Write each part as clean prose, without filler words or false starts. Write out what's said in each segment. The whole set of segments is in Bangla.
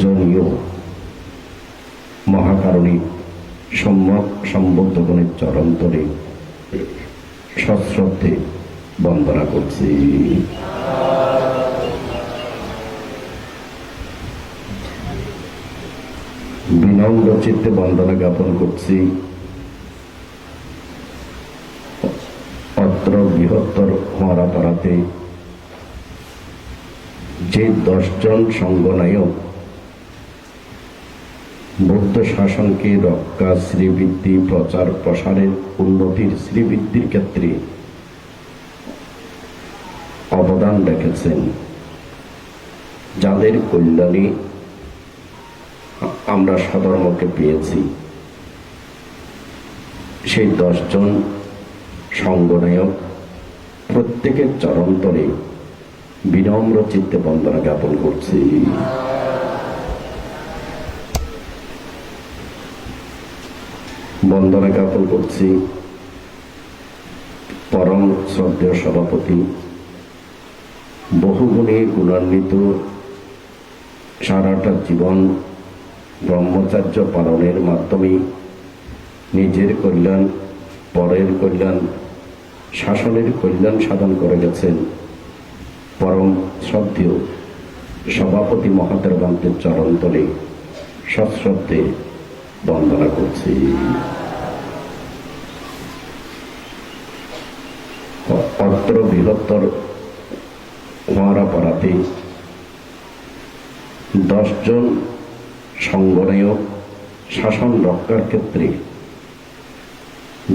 পূজনীয় মহাকারণিক সম্যক সম্বুদ্ধগণের চরণতলে সশ্রদ্ধে বন্দনা করছি। বিনম্র চিত্তে বন্দনা জ্ঞাপন করছি অত্র বৃহত্তর মহারাপাড়াতে যে 10 জন সঙ্গনায়ক বৌদ্ধ শাসনকে রক্ষা, শ্রীবৃদ্ধি, প্রচার প্রসারের উন্নতির শ্রীবৃদ্ধির ক্ষেত্রে অবদান রেখেছেন, যাদের কল্যাণে আমরা স্বধর্মকে পেয়েছি, সেই 10 জন সঙ্গনায়ক প্রত্যেকের চরণতলে বিনম্র চিত্তে বন্দনা জ্ঞাপন করছি। বন্দনা জ্ঞাপন করছি পরম শ্রদ্ধেয় সভাপতি, বহুগুণে গুণান্বিত, সারাটা জীবন ব্রহ্মচর্য পালনের মাধ্যমে নিজের কল্যাণ, পরের কল্যাণ, শাসনের কল্যাণ সাধন করে গেছেন পরম শ্রদ্ধেয় সভাপতি মহাদেবান্তের চরণতলে সশ্রদ্ধে বন্দনা করছি। অত্র বৃহত্তর মহারাপাড়াতে 10 জন সঙ্গনায়ক শাসন রক্ষার ক্ষেত্রে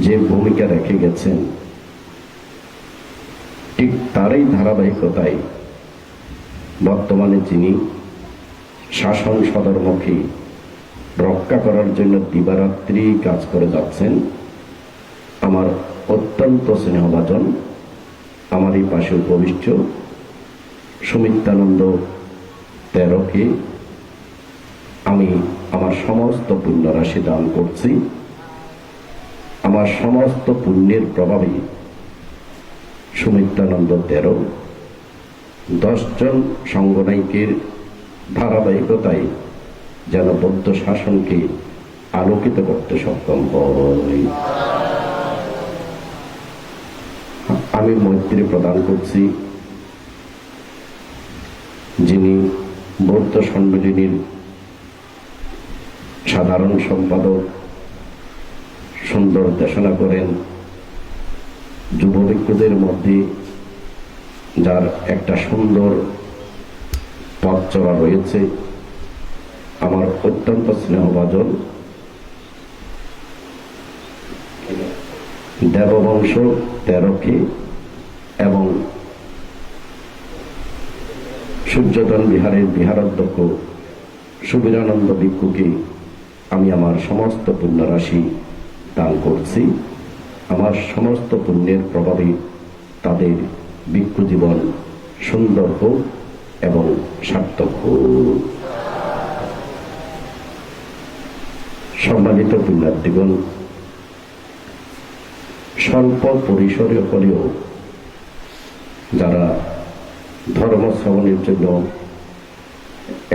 যে ভূমিকা রেখে গেছেন, ঠিক তারই ধারাবাহিকতায় বর্তমানে যিনি শাসন সদর্মকে রক্ষা করার জন্য দিবারাত্রি কাজ করে যাচ্ছেন, আমার অত্যন্ত স্নেহভাজন, আমারই পাশে উপবিষ্ট সুমিত্রানন্দ তেরোকে আমি আমার সমস্ত পুণ্যরাশি দান করছি। আমার সমস্ত পুণ্যের প্রভাবে সুমিত্রানন্দ তেরো 10 জন সঙ্গনায়কের ধারাবাহিকতায় যেন বৌদ্ধ শাসনকে আলোকিত করতে সক্ষম হয়। আমি মৈত্রী প্রদান করছি যিনি বৌদ্ধ সম্মিলনীর সাধারণ সম্পাদক, সুন্দর দেশনা করেন, যুব ভিক্ষুদের মধ্যে যার একটা সুন্দর পথ চলা রয়েছে, আমার অত্যন্ত স্নেহভাজন দেববংশ তেরোকে এবং সূর্যধন বিহারের বিহারাধ্যক্ষ সুবীরানন্দ ভিক্ষুকে আমি আমার সমস্ত পুণ্যরাশি দান করছি। আমার সমস্ত পুণ্যের প্রভাবে তাদের ভিক্ষু জীবন সুন্দর হোক এবং সার্থক হোক। সম্মানিত পুণ্যার্থীগণ, স্বল্প পরিসরে হলেও যারা ধর্ম শ্রবণের জন্য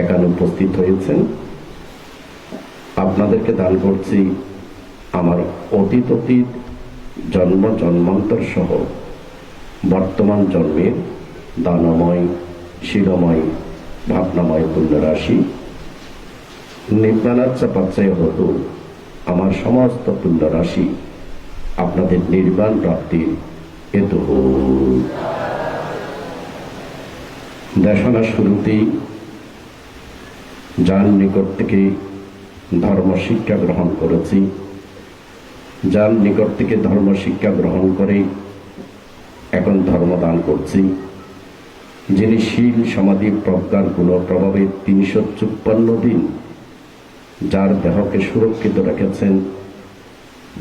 এখানে উপস্থিত হয়েছেন, আপনাদেরকে দান করছি আমার অতীত জন্ম জন্মান্তর সহ বর্তমান জন্মের দানময়, শিরময়, ভাবনাময় পুণ্যরাশি। নির্বাণাচ্ছা পাচ্ছায় হতো আমার সমস্ত পুণ্যরাশি আপনাদের নির্বাণ প্রাপ্তির হেতু হোক। দেশনা শুরুতেই যার নিকট থেকে ধর্ম শিক্ষা গ্রহণ করেছি, যার নিকট থেকে ধর্ম শিক্ষা গ্রহণ করে এখন ধর্ম দান করছি, যিনি শীল সমাধি প্রজ্ঞার গুণ প্রভাবে 354 দিন যার দেহকে সুরক্ষিত রেখেছেন,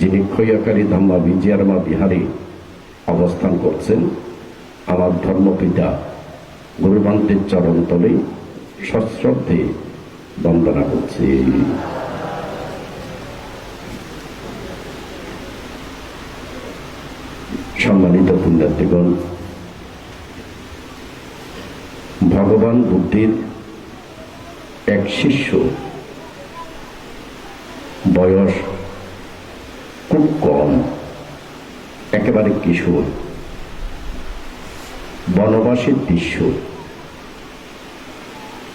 যিনি ক্ষয়কারী ধাম্মা বিজয়ারমা বিহারে অবস্থান করছেন, আমার ধর্মপিতা গুরুবান্তের চরণতলে সশ্রদ্ধে বন্দনা করছি। সম্মানিত পুণ্যার্থীগণ, ভগবান বুদ্ধের এক শিষ্য, বয়স খুব কম, একেবারে কিশোর, বনবাসের দৃশ্য,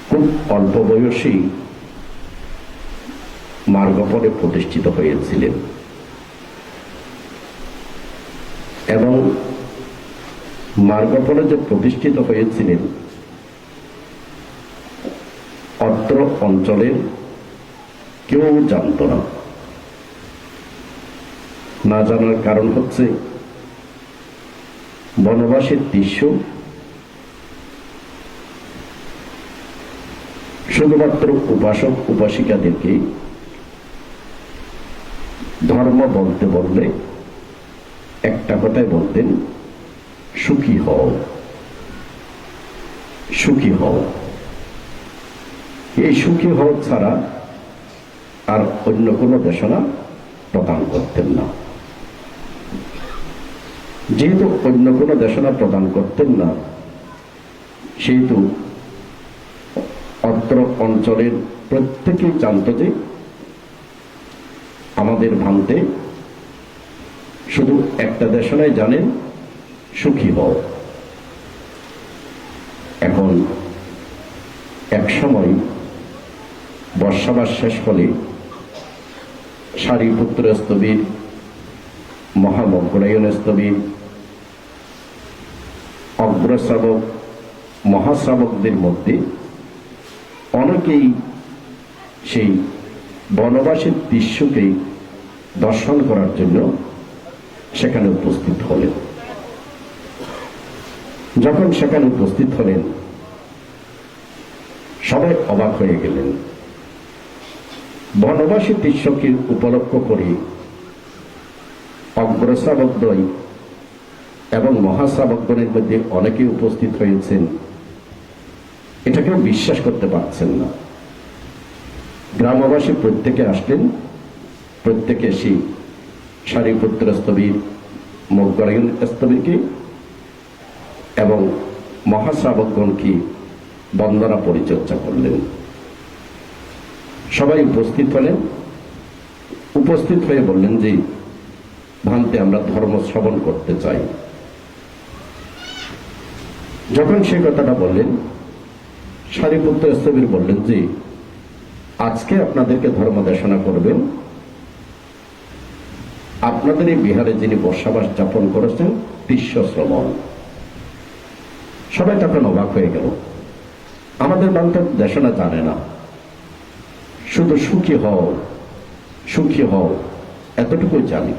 খুব অল্প বয়সেই মার্গফলে প্রতিষ্ঠিত হয়েছিলেন এবং মার্গফলে যে প্রতিষ্ঠিত হয়েছিলেন অত্র অঞ্চলের কেউ জানত না। না জানার কারণ হচ্ছে বনবাসের দৃশ্য শুধুমাত্র উপাসক উপাসিকাদেরকে ধর্ম বলতে বললে একটা কথাই বলতেন, সুখী হও, সুখী হও। এই সুখী হও ছাড়া আর অন্য কোনো দেশনা প্রদান করতেন না। যেহেতু অন্য কোনো দেশনা প্রদান করতেন না, সেহেতু অত্র অঞ্চলের প্রত্যেকেই জানত যে আমাদের ভান্তে শুধু একটা দেশনাই জানেন, সুখী হও। এখন এক সময় বর্ষাবাস শেষ হলে সারিপুত্র স্থবির, মহামগ্রায়ণ স্থবির, অগ্রশ্রাবক, মহাশ্রাবকদের মধ্যে অনেকেই সেই বনবাসের দৃশ্যকে দর্শন করার জন্য সেখানে উপস্থিত হলেন। যখন সেখানে উপস্থিত হলেন সবাই অবাক হয়ে গেলেন। বনবাসী দৃশ্যকে উপলক্ষ করে অগ্রশ্রাবকদ্বয় এবং মহাশ্রাবকগণের মধ্যে অনেকেই উপস্থিত হয়েছেন। এটাকেও বিশ্বাস করতে পারছেন না। গ্রামবাসী প্রত্যেকে আসলেন, প্রত্যেকে সেই সারিপুত্র স্থবির, মগ্রায়ণ স্থবিরকে এবং মহাশ্রাবকগণকে বন্দনা পরিচর্যা করলেন। সবাই উপস্থিত হলেন। উপস্থিত হয়ে বললেন যে ভান্তে আমরা ধর্ম শ্রবণ করতে চাই। যখন সে কথাটা বললেন, সারিপুত্র স্থবির বললেন যে আজকে আপনাদেরকে ধর্ম দেশনা করবেন আপনাদের এই বিহারে যিনি বসবাস যাপন করেছেন দৃশ্য শ্রবণ। সবাই তখন অবাক হয়ে গেল। আমাদের বান্ধব দেশনা জানে না, শুধু সুখী হও, সুখী হও, এতটুকু জানি।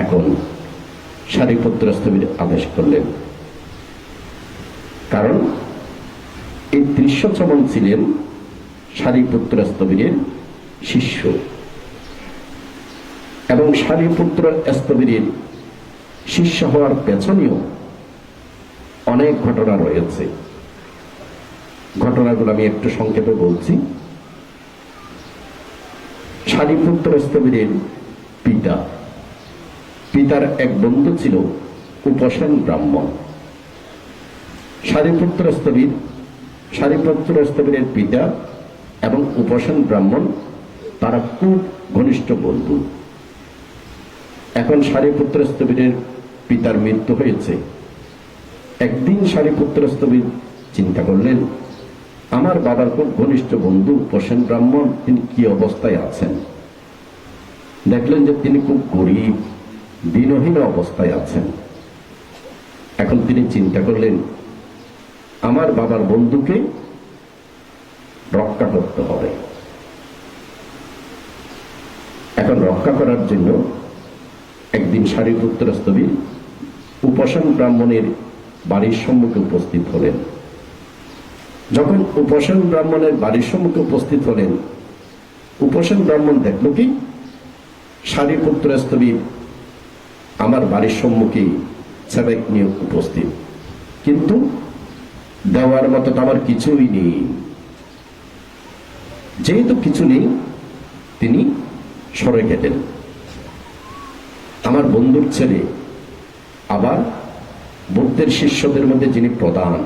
এখন সারিপুত্র স্থবির আদেশ করলেন, কারণ এই দৃশ্য শ্রবণ ছিলেন সারিপুত্র স্থবিরের শিষ্য এবং সারিপুত্র স্থবিরের শিষ্য হওয়ার পেছনেও অনেক ঘটনা রয়েছে। ঘটনাগুলো আমি একটু সংক্ষেপে বলছি। সারিপুত্র স্থবিরের পিতার এক বন্ধু ছিল উপাসন ব্রাহ্মণ। সারিপুত্র স্থবিরের পিতা এবং উপাসন ব্রাহ্মণ তারা খুব ঘনিষ্ঠ বন্ধু। এখন সারিপুত্র স্থবিরের পিতার মৃত্যু হয়েছে। একদিন সারিপুত্র স্থবির চিন্তা করলেন, আমার বাবার খুব ঘনিষ্ঠ বন্ধু উপাসন ব্রাহ্মণ, তিনি কি অবস্থায় আছেন। দেখলেন যে তিনি খুব গরিব, দিনহীন অবস্থায় আছেন। এখন তিনি চিন্তা করলেন, আমার বাবার বন্ধুকে রক্ষা করতে হবে। এখন রক্ষা করার জন্য একদিন সারিপুত্র স্থবির উপাসন ব্রাহ্মণের বাড়ির সম্মুখে উপস্থিত হলেন। যখন উপাসন ব্রাহ্মণের বাড়ির সম্মুখে উপস্থিত হলেন, উপাসন ব্রাহ্মণ দেখল কি সারিপুত্র স্থবির আমার বাড়ির সম্মুখে সেবক নিয়ে উপস্থিত, কিন্তু দেওয়ার মতো তো আমার কিছুই নেই। যেহেতু কিছু নেই, তিনি সরে গেলেন। আমার বন্ধুর ছেলে, আবার বুদ্ধের শিষ্যদের মধ্যে যিনি প্রধান,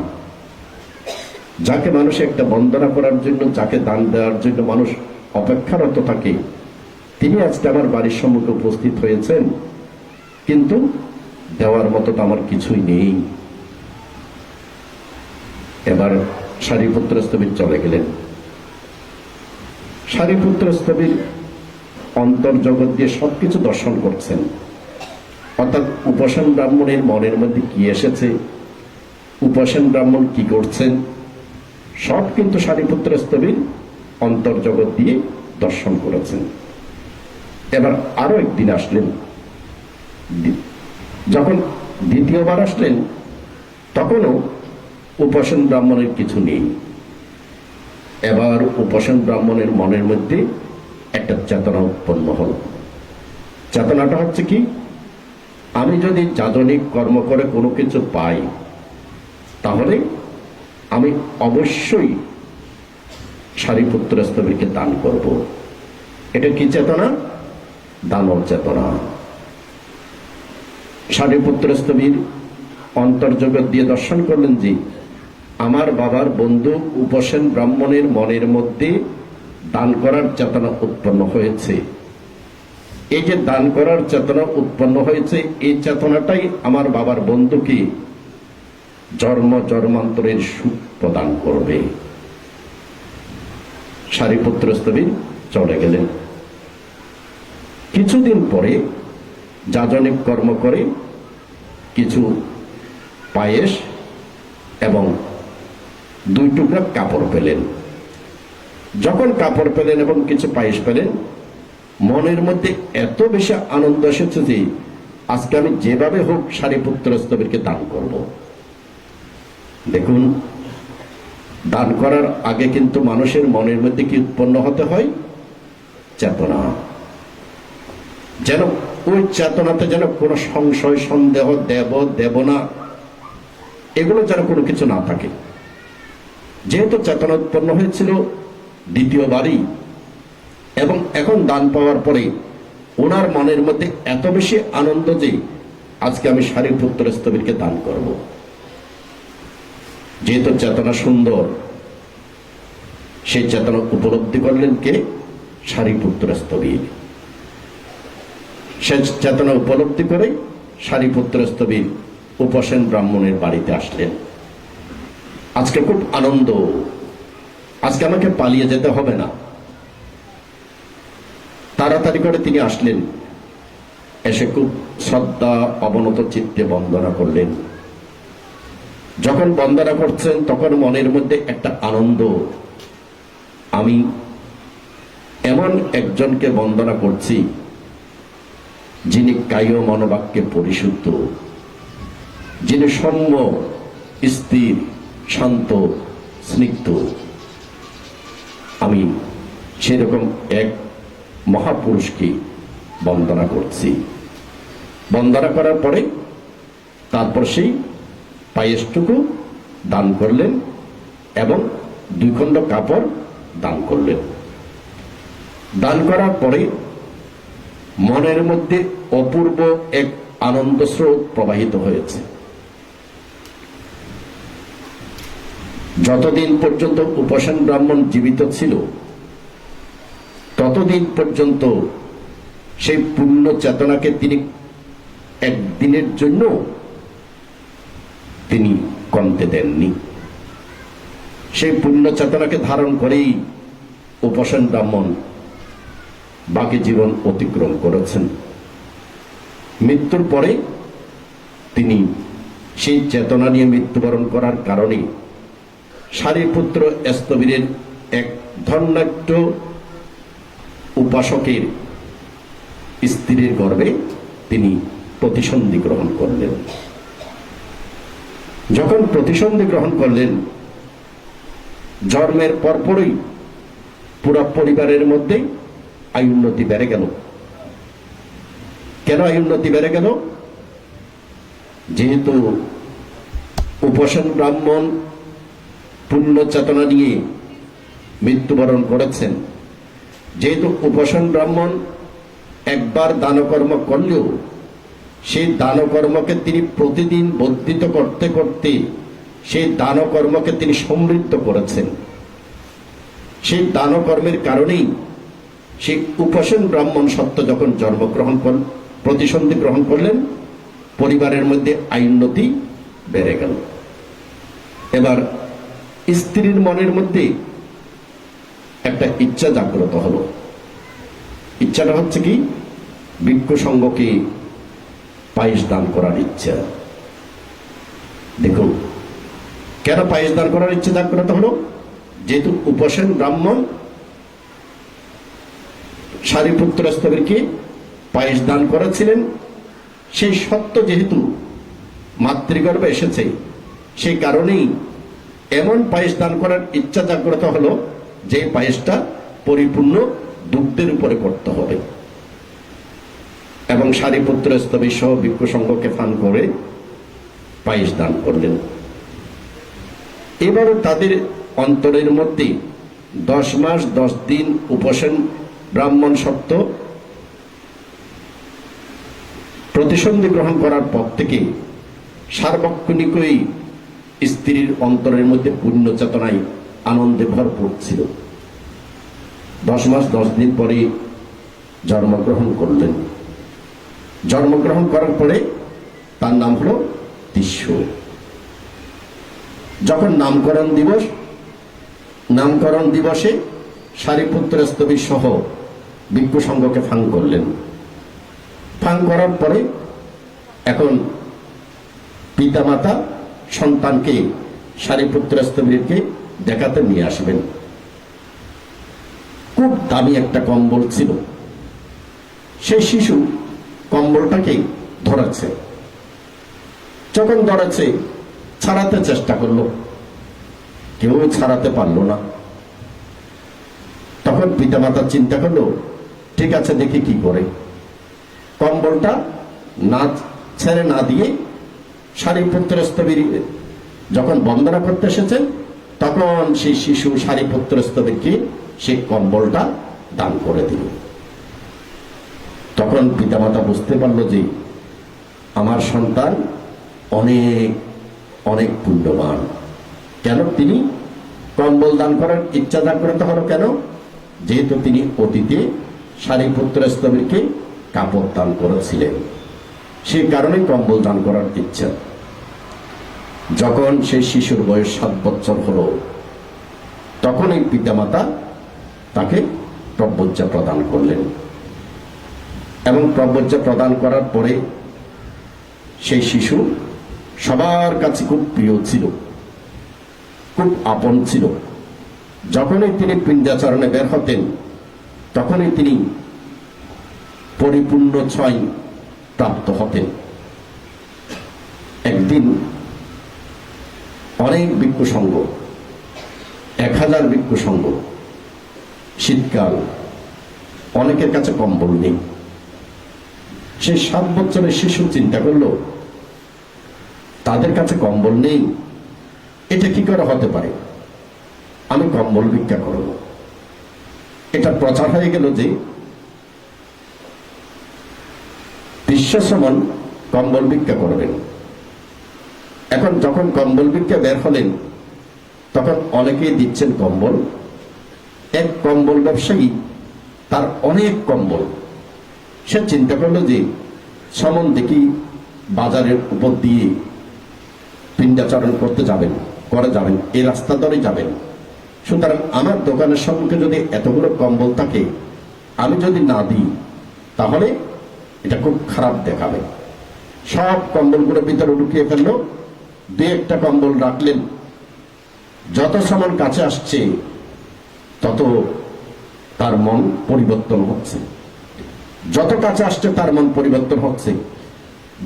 যাকে মানুষ একটা বন্দনা করার জন্য, যাকে দান দেওয়ার জন্য মানুষ অপেক্ষারত থাকে, তিনি আজকে আমার বাড়ির সম্মুখে উপস্থিত হয়েছেন, কিন্তু দেওয়ার মতো তো আমার কিছুই নেই। এবার সারিপুত্র স্থবির চলে গেলেন। সারিপুত্র স্থবির অন্তর্জগৎ দিয়ে সবকিছু দর্শন করছেন, অর্থাৎ উপাসন ব্রাহ্মণের মনের মধ্যে কি এসেছে, উপাসন ব্রাহ্মণ কি করছেন, সব কিন্তু সারিপুত্র স্থবির অন্তর্জগৎ দিয়ে দর্শন করেছেন। এবার আরো একদিন আসলেন, যখন দ্বিতীয়বার আসলেন তখনও উপাসন ব্রাহ্মণের কিছু নেই। এবার উপাসন ব্রাহ্মণের মনের মধ্যে একটা চেতনা উৎপন্ন হল। চেতনাটা হচ্ছে কি, আমি যদি যাজনিক কর্ম করে কোনো কিছু পাই, তাহলে আমি অবশ্যই সারিপুত্র স্থবিরকে দান করব। এটা কি চেতনা? দানব চেতনা। সারিপুত্র স্থবির অন্তর্জগৎ দিয়ে দর্শন করলেন যে আমার বাবার বন্ধু উপাসন ব্রাহ্মণের মনের মধ্যে দান করার চেতনা উৎপন্ন হয়েছে। এই যে দান করার চেতনা উৎপন্ন হয়েছে, এই চেতনাটাই আমার বাবার বন্ধুকে জন্ম জন্মান্তরের সুখ প্রদান করবে। সারিপুত্র স্থবির চলে গেলেন। কিছুদিন পরে যাজনিক কর্ম করে কিছু পায়েস এবং 2 টুকরা কাপড় পেলেন। যখন কাপড় পেলেন এবং কিছু পায়েস পেলেন, মনের মধ্যে এত বেশি আনন্দ এসেছে যে আজকে আমি যেভাবে হোক সারিপুত্র স্থবিরকে দান করব। দেখুন, দান করার আগে কিন্তু মানুষের মনের মধ্যে কি উৎপন্ন হতে হয়? চেতনা। যেন ওই চেতনাতে যেন কোনো সংশয়, সন্দেহ, দেব না, এগুলো যেন কোনো কিছু না থাকে। যেহেতু চেতনা উৎপন্ন হয়েছিল দ্বিতীয়বারই, এবং এখন দান পাওয়ার পরে ওনার মনের মধ্যে এত বেশি আনন্দ যে আজকে আমি সারিপুত্র স্থবিরকে দান করব। যেহেতু চেতনা সুন্দর, সেই চেতনা উপলব্ধি করলেন কে? সারিপুত্র স্থবির। সে চেতনা উপলব্ধি করে সারিপুত্র স্থবির উপাসন ব্রাহ্মণের বাড়িতে আসলেন। আজকে খুব আনন্দ, আজকে আমাকে পালিয়ে যেতে হবে না। তাড়াতাড়ি করে তিনি আসলেন, এসে খুব শ্রদ্ধা অবনত চিত্তে বন্দনা করলেন। যখন বন্দনা করছেন তখন মনের মধ্যে একটা আনন্দ, আমি এমন একজনকে বন্দনা করছি যিনি কায় মনোবাক্যে পরিশুদ্ধ, যিনি সৌম্য, স্থির, শান্ত, স্নিগ্ধ। আমি সেরকম এক মহাপুরুষকে বন্দনা করছি। বন্দনা করার পরে তারপর সেই পায়েসটুকু দান করলেন এবং 2 খণ্ড কাপড় দান করলেন। দান করার পরে মনের মধ্যে অপূর্ব এক আনন্দ স্রোত প্রবাহিত হয়েছে। যতদিন পর্যন্ত উপাসন ব্রাহ্মণ জীবিত ছিল, ততদিন পর্যন্ত সেই পূর্ণ চেতনাকে তিনি একদিনের জন্য তিনি কমতে দেননি। সেই পূর্ণ চেতনাকে ধারণ করেই উপাসন ব্রাহ্মণ বাকি জীবন অতিক্রম করেছেন। মৃত্যুর পরে তিনি সেই চেতনা নিয়ে মৃত্যুবরণ করার কারণে সারিপুত্র স্থবিরের এক ধর্নাঢ্য উপাসকের স্ত্রীর গর্ভে তিনি প্রতিসন্ধি গ্রহণ করলেন। যখন প্রতিসন্ধি গ্রহণ করলেন, জন্মের পরপরই পুরো পরিবারের মধ্যে আয়ুন্নতি বেড়ে গেল। কেন আয়ুন্নতি বেড়ে গেল? যেহেতু উপাসন ব্রাহ্মণ পূর্ণ চেতনা নিয়ে মৃত্যুবরণ করেছেন, যেহেতু উপাসন ব্রাহ্মণ একবার দানকর্ম করলেও সেই দানকর্মকে তিনি প্রতিদিন বর্ধিত করতে করতে সেই দান কর্মকে তিনি সমৃদ্ধ করেছেন। সেই দান কর্মের কারণেই সেই উপাসন ব্রাহ্মণ সত্য যখন জন্মগ্রহণ করলেন, প্রতিসন্ধি গ্রহণ করলেন, পরিবারের মধ্যে আইনতি বেড়ে গেল। এবার স্ত্রীর মনের মধ্যে একটা ইচ্ছা জাগ্রত হলো। ইচ্ছাটা হচ্ছে কি, ভিক্ষু সংঘকে পায়েস দান করার ইচ্ছা। দেখুন কেন পায়েস দান করার ইচ্ছা জাগ্রত হলো? যেহেতু উপাসন ব্রাহ্মণ সারিপুত্র স্তবীরকে পায়েস দান করেছিলেন, সেই সত্য যেহেতু মাতৃগর্ভে এসেছে, সেই কারণেই এমন পায়েস দান করার ইচ্ছা জাগ্রত হলো যে পায়েসটা পরিপূর্ণ দুগ্ধের উপরে করতে হবে। এবং সারিপুত্র স্তবী সহ ভিক্ষু সংঘকে ফান করে পায়েস দান করলেন। এবারও তাদের অন্তরের মধ্যে 10 মাস 10 দিন উপাসন ব্রাহ্মণ সত্য প্রতিসন্ধি গ্রহণ করার পর থেকে সার্বক্ষণিকই স্ত্রীর অন্তরের মধ্যে পূর্ণ চেতনায় আনন্দে ভরপুর ছিল। 10 মাস 10 দিন পরে জন্মগ্রহণ করলেন। জন্মগ্রহণ করার পরে তার নাম হলো তিস্য। যখন নামকরণ দিবসে সারিপুত্র স্তবী সহ ভিক্ষু সংঘকে ফাং করলেন। ফাং করার পরে এখন পিতামাতা সন্তানকে সারিপুত্র স্তবীরকে দেখাতে নিয়ে আসবেন। খুব দামি একটা কম্বল ছিল। সেই শিশু কম্বলটাকে ধরেছে। যখন ধরেছে, ছাড়াতে চেষ্টা করলো, কেউ ছাড়াতে পারলো না। তখন পিতামাতা চিন্তা করলো, ঠিক আছে দেখি কি করে। কম্বলটা না ছেড়ে না দিয়ে সারিপুত্র স্তবীর যখন বন্দনা করতে এসেছেন, তখন সেই শিশু সারিপুত্র স্তবীরকে সেই কম্বলটা দান করে দিল। তখন পিতামাতা বুঝতে পারলো যে আমার সন্তান অনেক অনেক পুণ্যবান। কেন তিনি কম্বল দান করার ইচ্ছা জাগ্রত হলো? কেন? যেহেতু তিনি অতীতে সারিপুত্র স্তবীরকে কাপড় দান করেছিলেন, সেই কারণে কম্বল দান করার ইচ্ছা। যখন সেই শিশুর বয়স 7 বছর হলো, তখন এই পিতামাতা তাকে প্রব্রজ্জা প্রদান করলেন। এবং প্রব্রজ্জা প্রদান করার পরে সেই শিশু সবার কাছে খুব প্রিয় ছিল, খুব আপন ছিল। যখনই তিনি পিণ্ডাচরণে বের হতেন, তখনই তিনি পরিপূর্ণ ছয় প্রাপ্ত হতেন। একদিন অনেক ভিক্ষু সংঘ, 1000 ভিক্ষু সংঘ, শীতকাল, অনেকের কাছে কম্বল নেই। সেই 7 বছরের শিশু চিন্তা করলো, তাদের কাছে কম্বল নেই, এটা কি করে হতে পারে, আমি কম্বল ভিক্ষা করব। এটা প্রচার হয়ে গেল যে বিশ্বসমন কম্বল ভিক্ষা করবেন। এখন যখন কম্বল ভিক্ষা বের হলেন, তখন অনেকেই দিচ্ছেন কম্বল। এক কম্বল ব্যবসায়ী, তার অনেক কম্বল। সে চিন্তা করলো যে সমন দেখি বাজারের উপর দিয়ে পিণ্ডাচরণ করতে যাবেন, এই রাস্তা ধরে যাবেন। সুতরাং আমার দোকানের সম্মুখে যদি এতগুলো কম্বল থাকে, আমি যদি না দিই তাহলে এটা খুব খারাপ দেখাবে। সব কম্বলগুলো ভিতরে ঢুকিয়ে ফেললো। 2-1টা কম্বল রাখলেন। যত সময় কাছে আসছে, তত তার মন পরিবর্তন হচ্ছে। যত কাছে আসছে তার মন পরিবর্তন হচ্ছে।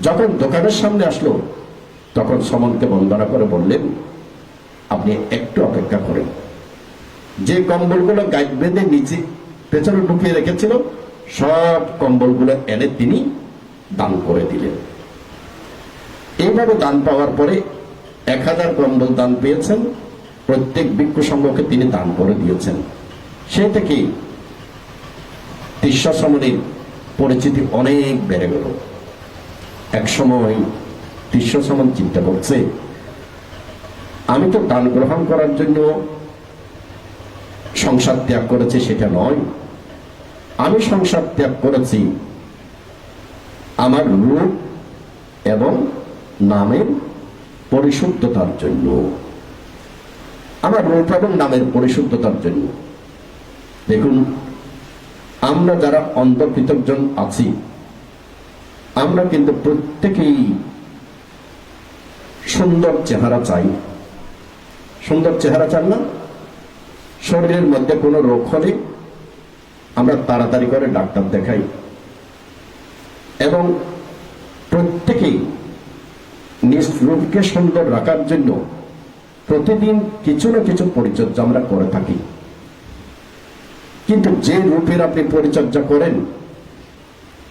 যখন দোকানের সামনে আসলো, তখন সমনকে বন্দনা করে বললেন, আপনি একটু অপেক্ষা করেন। যে কম্বলগুলো গাইড বেঁধে নিচে পেছনে ঢুকিয়ে রেখেছিল, সব কম্বলগুলো এনে তিনি দান করে দিলেন। এইভাবে দান পাওয়ার পরে 1000 কম্বল দান পেয়েছেন। প্রত্যেক ভিক্ষু সংঘকে তিনি দান করে দিয়েছেন। সেই থেকে তিস্য সমনের পরিচিতি অনেক বেড়ে গেল। এক সময় তিস্য সমন চিন্তা করছে, আমি তো দান গ্রহণ করার জন্য সংসার ত্যাগ করেছি সেটা নয়, আমি সংসার ত্যাগ করেছি আমার রূপ এবং নামের পরিশুদ্ধতার জন্য, আমার রূপ এবং নামের পরিশুদ্ধতার জন্য। দেখুন, আমরা যারা অন্ধ পৃথকজন আছি, আমরা কিন্তু প্রত্যেকেই সুন্দর চেহারা চাই। সুন্দর চেহারা চান না? শরীরের মধ্যে কোনো রোগ হলে আমরা তাড়াতাড়ি করে ডাক্তার দেখাই, এবং প্রত্যেকেই নিজ রূপকে সুন্দর রাখার জন্য প্রতিদিন কিছু না কিছু পরিচর্যা আমরা করে থাকি। কিন্তু যে রূপের আপনি পরিচর্যা করেন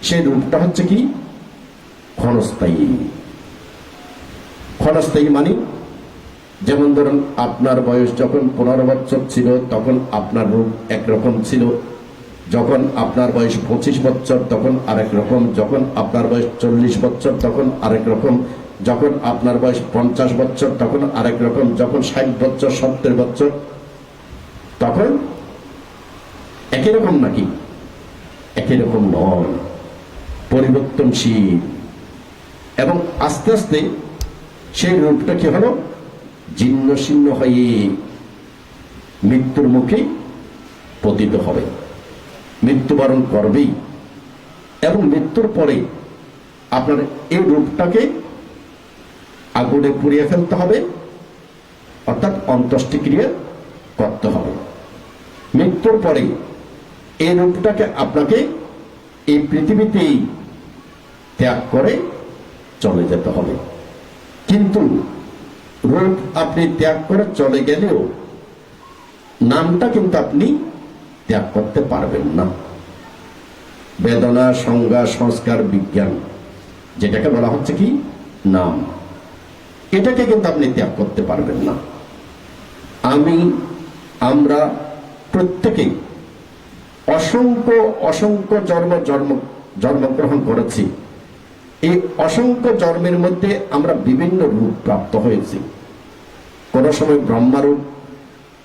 সেই রূপটা হচ্ছে কি? ক্ষণস্থায়ী। ক্ষণস্থায়ী মানে, যেমন ধরুন আপনার বয়স যখন 15 বছর ছিল তখন আপনার রূপ একরকম ছিল, যখন আপনার বয়স 25 বছর তখন আরেক রকম, যখন আপনার বয়স 40 বছর তখন আরেক রকম, যখন আপনার বয়স 50 বছর তখন আরেক রকম, যখন 60 বছর 70 বছর তখন একই রকম নাকি? একই রকম নয়, পরিবর্তনশীল। এবং আস্তে আস্তে সেই রূপটা কি হলো? জীর্ণ শীর্ণ হয়ে মৃত্যুর মুখে পতিত হবে, মৃত্যুবরণ করবেই। এবং মৃত্যুর পরে আপনার এই রূপটাকে আগুনে পুড়িয়ে ফেলতে হবে, অর্থাৎ অন্ত্যেষ্টিক্রিয়া করতে হবে। মৃত্যুর পরে এই রূপটাকে আপনাকে এই পৃথিবীতেই ত্যাগ করে চলে যেতে হবে। কিন্তু রূপ আপনি ত্যাগ করে চলে গেলেও নামটা কিন্তু আপনি ত্যাগ করতে পারবেন না। বেদনা, সংজ্ঞা, সংস্কার, বিজ্ঞান, যেটাকে বলা হচ্ছে কি নাম, এটাকে কিন্তু আপনি ত্যাগ করতে পারবেন না। আমি, আমরা প্রত্যেকেই অসংখ্য অসংখ্য জন্মগ্রহণ করেছি। এই অসংখ্য জন্মের মধ্যে আমরা বিভিন্ন রূপ প্রাপ্ত হয়েছি। কোন সময় ব্রহ্মারূপ,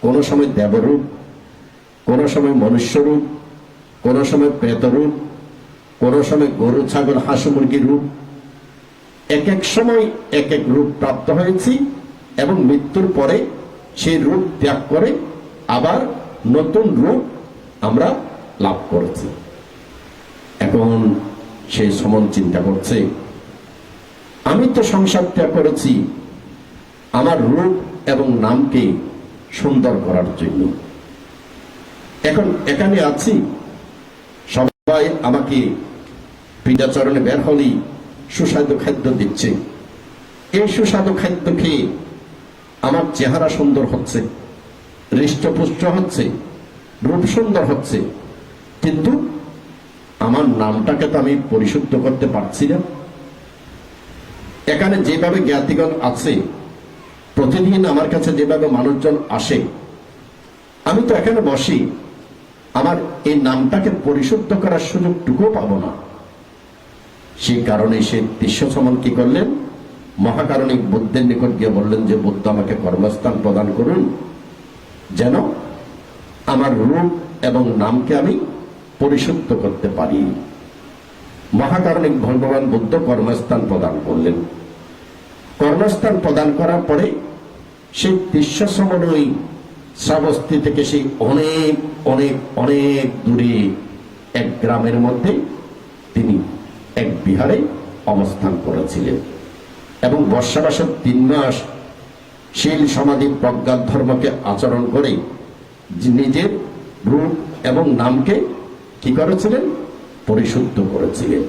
কোন সময় দেবরূপ, কোন সময় মনুষ্যরূপ, কোন সময় প্রেতরূপ, কোন সময় গরু, ছাগল, হাঁস, মুরগির রূপ। এক এক সময় এক এক রূপ প্রাপ্ত হয়েছি এবং মৃত্যুর পরে সেই রূপ ত্যাগ করে আবার নতুন রূপ আমরা লাভ করেছি। এখন সেই সমন চিন্তা করছে, আমি তো সংসার ত্যাগ করেছি আমার রূপ এবং নামকে সুন্দর করার জন্য। এখন এখানে আছি, সবাই আমাকে পীড়াচরণে বের হলেই সুস্বাদু খাদ্য দিচ্ছে। এই সুস্বাদু খাদ্য খেয়ে আমার চেহারা সুন্দর হচ্ছে, হৃষ্টপুষ্ট হচ্ছে, রূপ সুন্দর হচ্ছে, কিন্তু আমার নামটাকে তো আমি পরিশুদ্ধ করতে পারছি না। এখানে যেভাবে জ্ঞাতিগণ আছে, প্রতিদিন আমার কাছে যেভাবে মানুষজন আসে, আমি তো এখানে বসি, আমার এই নামটাকে পরিশুদ্ধ করার সুযোগটুকু পাবো না। সেই কারণে সে তিষ্যসমন কি করলেন? মহাকারণিক বুদ্ধের নিকট গিয়ে বললেন যে, বুদ্ধ আমাকে কর্মস্থান প্রদান করুন, যেন আমার রূপ এবং নামকে আমি পরিশুদ্ধ করতে পারি। মহাকারণিক ভগবান বুদ্ধ কর্মস্থান প্রদান করলেন। কর্মস্থান প্রদান করার পরে সেই তিষ্যসমন ওই শ্রাবস্তী থেকে সেই অনেক অনেক অনেক দূরে এক গ্রামের মধ্যে তিনি এক বিহারে অবস্থান করেছিলেন এবং বর্ষাবাসের 3 মাস শীল সমাধি প্রজ্ঞাত ধর্মকে আচরণ করে নিজের রূপ এবং নামকে কি করেছিলেন? পরিশুদ্ধ করেছিলেন।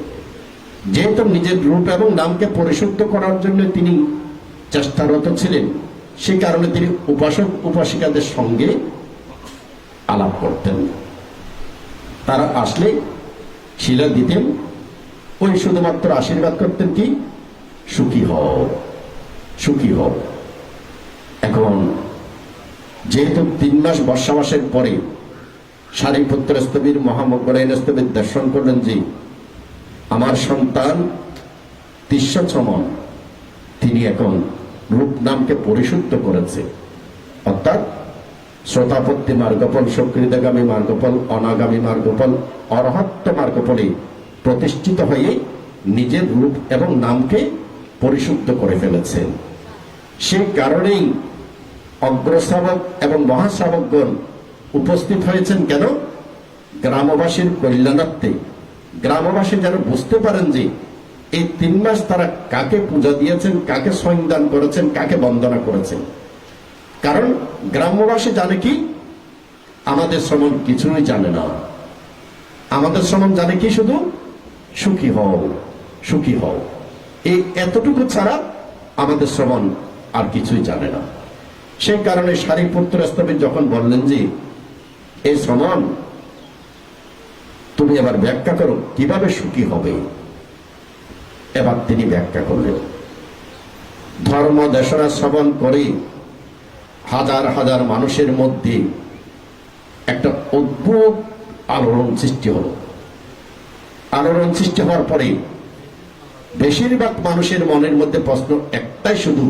যেহেতু নিজের রূপ এবং নামকে পরিশুদ্ধ করার জন্য তিনি চেষ্টারত ছিলেন, সে কারণে তিনি উপাসক উপাসিকাদের সঙ্গে আলাপ করতেন। তারা আসলে শিলা দিতেন, ওই শুধুমাত্র আশীর্বাদ করতেন কি, সুখী হও, সুখী হও। এখন যেহেতু 3 মাস বর্ষাবাসের পরে সারিপুত্র স্থবির মহামগ্রায়ণ স্থবির দর্শন করলেন যে আমার সন্তান তিষ্যসমন তিনি এখন রূপ নামকে পরিশুদ্ধ করেছে, অর্থাৎ শ্রোতাপত্তি মার্গফল, সুকৃতগামী মার্গফল, অনাগামী মার্গফল, অরহত্ত মার্গফলে প্রতিষ্ঠিত হয়ে নিজের রূপ এবং নামকে পরিশুদ্ধ করে ফেলেছেন। সেই কারণেই অগ্রশ্রাবক এবং মহাশ্রাবকগণ উপস্থিত হয়েছেন। কেন? গ্রামবাসীর কল্যাণার্থে। গ্রামবাসী যেন বুঝতে পারেন যে এই 3 মাস তারা কাকে পূজা দিয়েছেন, কাকে সৈন্দান করেছেন, কাকে বন্দনা করেছেন। কারণ গ্রামবাসী জানে কি, আমাদের শ্রমণ কিছুই জানে না। আমাদের শ্রমণ জানে কি, শুধু সুখী হও, সুখী হও, এই এতটুকু ছাড়া আমাদের শ্রমণ আর কিছুই জানে না। সেই কারণে সারিপুত্র স্থবির যখন বললেন যে এই শ্রমণ তুমি এবার ব্যাখ্যা করো কিভাবে সুখী হবে। এবার তিনি ব্যাখ্যা করলেন, ধর্ম দেশনা শ্রবণ করে হাজার হাজার মানুষের মধ্যে একটা অদ্ভুত আলোড়ন সৃষ্টি হলো। আলোড়ন সৃষ্টি হওয়ার পরে বেশিরভাগ মানুষের মনের মধ্যে প্রশ্ন একটাই, শুধু